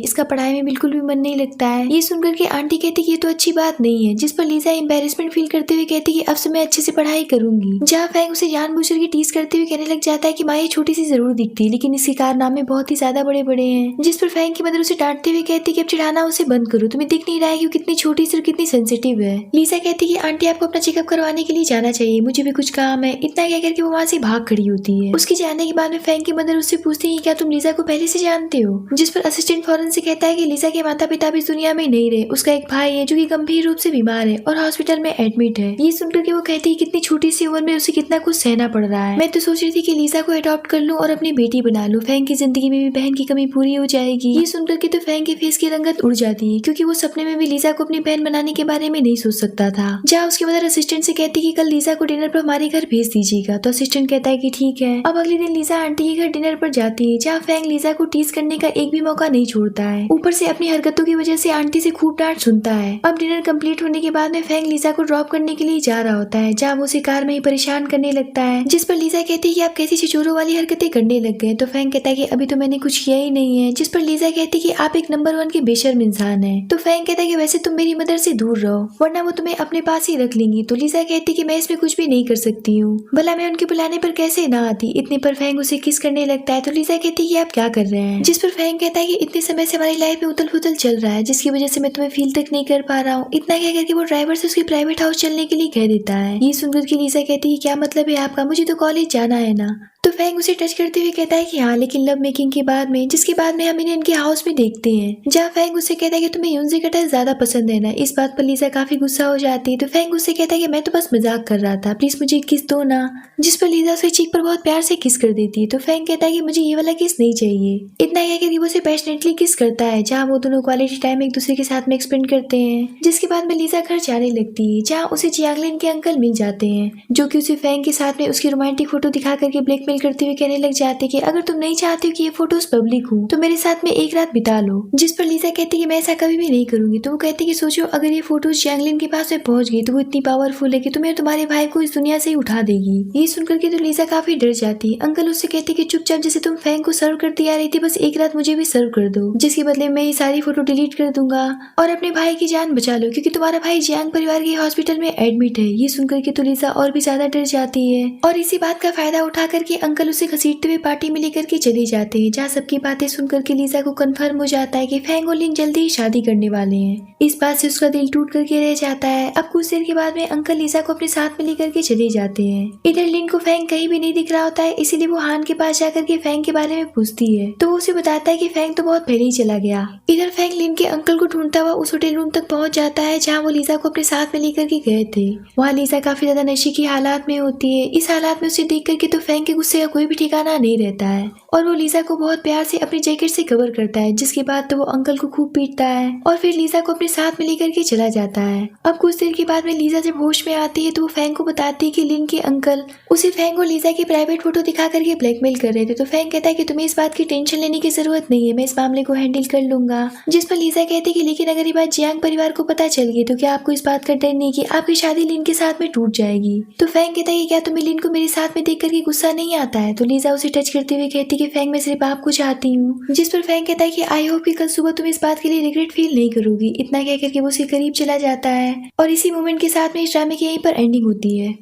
इसका पढ़ाई में बिल्कुल भी मन नहीं लगता है। ये सुनकर के आंटी कहती है कि ये तो अच्छी बात नहीं है, जिस पर लीजा एम्बेरसमेंट फील करते हुए कहती है कि अब से मैं अच्छे से पढ़ाई करूंगी। जहाँ फैंग उसे जानबूझ के टीज करते हुए कहने लग जाता है कि माँ ये छोटी सी जरूर दिखती है, लेकिन इसके कारनामे बहुत ही ज्यादा बड़े बड़े हैं। जिस पर फैंग की मदर उसे डांटते हुए कहती है कि अब चिढ़ाना उसे बंद करो, तुम्हें दिख नहीं रहा है कि वो कितनी छोटी सी और कितनी सेंसिटिव है। लीजा कहती है कि आंटी आपको अपना चेकअप करवाने के लिए जाना चाहिए, मुझे भी कुछ काम है। इतना कह करके वो वहाँ से भाग खड़ी होती है। उसके जाने के बाद में फैंग की मदर उससे पूछती है क्या तुम लीजा को पहले से जानते हो। जिस पर असिस्टेंट फौरन से कहता है कि लीजा के माता पिता भी इस दुनिया में नहीं रहे, उसका एक भाई है जो कि गंभीर रूप से बीमार है और हॉस्पिटल में एडमिट है। ये सुनकर के वो कहती है कितनी छोटी सी उम्र में उसे कितना कुछ सहना पड़ रहा है। मैं तो सोच रही थी कि लीजा को अडॉप्ट कर लूं और अपनी बेटी बना लूं, फैंग की जिंदगी में भी बहन की कमी पूरी हो जाएगी। ये सुनकर के तो फैंग के फेस की रंगत उड़ जाती है, क्योंकि वो सपने में भी लीजा को अपनी बहन बनाने के बारे में नहीं सोच सकता था। जहाँ उसकी मदर असिस्टेंट से कहती है कि कल लीजा को डिनर पर हमारे घर भेज दीजिएगा। तो असिस्टेंट कहता है कि ठीक है। अब अगले दिन लीजा आंटी के घर डिनर पर जाती है, जहाँ फैंग लीजा को टीज करने का एक भी मौका नहीं छोड़ता है। ऊपर से अपनी हरकतों की वजह से आंटी से खूब डांट सुनता है। अब डिनर कंप्लीट होने के बाद में फैंग लीजा को ड्रॉप करने के लिए जा रहा होता है, जहाँ वो उसे कार में ही परेशान करने लगता है। जिस पर लीजा कहती है कि आप कैसी छिचोरों वाली हरकतें करने लग गए। तो फैंग कहता है कि अभी तो मैंने कुछ किया ही नहीं है। जिस पर लीजा कहती है कि आप एक नंबर 1 के बेशर्म इंसान है। तो फैंग कहता है कि वैसे तुम मेरी मदर से दूर रहो, वरना वो तुम्हें अपने पास ही रख लेंगी। तो लीजा कहती है कि मैं इसमें कुछ भी नहीं कर सकती हूँ, भला मैं उनके बुलाने पर कैसे ना आती। इतने पर फैंग उसे किस करने लगता है। तो लीजा कहती है कि आप क्या कर रहे हैं। जिस पर फैंग कहता है कि इतने समय से हमारी लाइफ में उथल पुथल चल रहा है, जिसकी वजह से मैं तुम्हें फील तक नहीं कर पा रहा हूँ। इतना कह करके वो ड्राइवर से उसके प्राइवेट हाउस चलने के लिए कह देता है। ये सुनकर के लीजा कहती है क्या मतलब है आपका, मुझे तो कॉलेज जाना है ना। तो फैंग उसे टच करते हुए कहता है कि हाँ, लेकिन लव मेकिंग के बाद में, जिसके बाद में हम इन्हें इनके हाउस में देखते हैं। जहाँ फैंग उससे कहता है कि तुम्हें यूनजी कटल ज्यादा पसंद है ना। इस बात पर लीजा काफी गुस्सा हो जाती है। तो फैंग उससे कहता है कि मैं तो बस मजाक कर रहा था, प्लीज मुझे किस दो ना। जिस पर लीजा उसके चीक पर बहुत प्यार से किस कर देती है। तो फैंग कहता है कि मुझे ये वाला किस नहीं चाहिए। इतना कहकर वो उसे पैशनेटली किस करता है, जहाँ वो दोनों क्वालिटी टाइम एक दूसरे के साथ में एक्सपेंड करते हैं। जिसके बाद में लीजा घर जाने लगती है, जहाँ उसे जियांगलिन के अंकल मिल जाते हैं, जो कि उसे फैंग के साथ में उसकी रोमांटिक फोटो दिखा करके ब्लैकमेल करते हुए कहने जाते कि अगर तुम नहीं चाहते हो कि ये फोटोज पब्लिक हो तो मेरे साथ में एक रात बिता लो। जिस पर लीजा कहती है कि मैं ऐसा कभी भी नहीं करूंगी। तो वो कहती है कि सोचो अगर ये फोटोज जैंगलिन के पास में पहुंच गई तो वो इतनी पावरफुल है कि तुम्हें तुम्हारे भाई को इस दुनिया से ही उठा देगी। ये सुनकर के तो लीजा काफी डर जाती है। अंकल उससे कहते कि चुपचाप जैसे तुम फैंग को सर्व करती आ रही थी, बस एक रात मुझे भी सर्व कर दो, जिसके बदले मैं ये सारी फोटो डिलीट कर दूंगा और अपने भाई की जान बचा लो, क्योंकि तुम्हारा भाई जियांग परिवार के हॉस्पिटल में एडमिट है। ये सुनकर के तो लीजा और भी ज्यादा डर जाती है और इसी बात का फायदा उठा करके अंकल उसे घसीटते हुए पार्टी में लेकर के चले जाते हैं, जहाँ सबकी बातें सुनकर के लीजा को कंफर्म हो जाता है कि फैंग और लिन जल्दी ही शादी करने वाले हैं। इस बात से उसका दिल टूट करके रह जाता है। अब कुछ देर के बाद में अंकल लीजा को अपने साथ में लेकर के चले जाते हैं। इधर लिन को फैंग कहीं भी नहीं दिख रहा होता है, इसीलिए वो हान के पास जाकर के फैंग के बारे में पूछती है। तो वो उसे बताता है कि फैंग तो बहुत पहले ही चला गया। इधर फैंग लिन के अंकल को ढूंढता हुआ उस होटल रूम तक पहुंच जाता है, जहाँ वो लीजा को अपने साथ में लेकर के गए थे। वहाँ लीजा काफी ज्यादा नशे की हालात में होती है। इस हालात में उसे देख करके तो फैंग के गुस्से गुस्से का कोई भी ठिकाना नहीं रहता है और वो लीजा को बहुत प्यार से अपनी जैकेट से कवर करता है, जिसके बाद तो वो अंकल को खूब पीटता है और फिर लीजा को अपने साथ में लेकर के चला जाता है। अब कुछ देर के बाद में लीजा जब होश में आती है तो वो फैंग को बताती है कि लिन के अंकल उसी फैंग को लीजा की प्राइवेट फोटो दिखा करके ब्लैकमेल कर रहे थे। तो फैंग कहता है कि तुम्हें इस बात की टेंशन लेने की जरूरत नहीं है, मैं इस मामले को हैंडल कर लूंगा। जिस पर लीजा कहती है कि लेकिन अगर ये बात जियांग परिवार को पता चल गई तो क्या आपको इस बात का डर नहीं कि आपकी शादी लिन के साथ में टूट जाएगी। तो फैंग कहता है कि क्या तुम्हें लिन को मेरे साथ में देख करके गुस्सा नहीं आता है। तो लीजा उसे टच करते हुए कहती है कि फैंग मैं सिर्फ आपको चाहती हूँ। जिस पर फैंग कहता है कि आई होप कि कल सुबह तुम इस बात के लिए रिग्रेट फील नहीं करोगी। इतना कह करके वो उसके करीब चला जाता है और इसी मोमेंट के साथ में इस ड्रामे की यहीं पर एंडिंग होती है।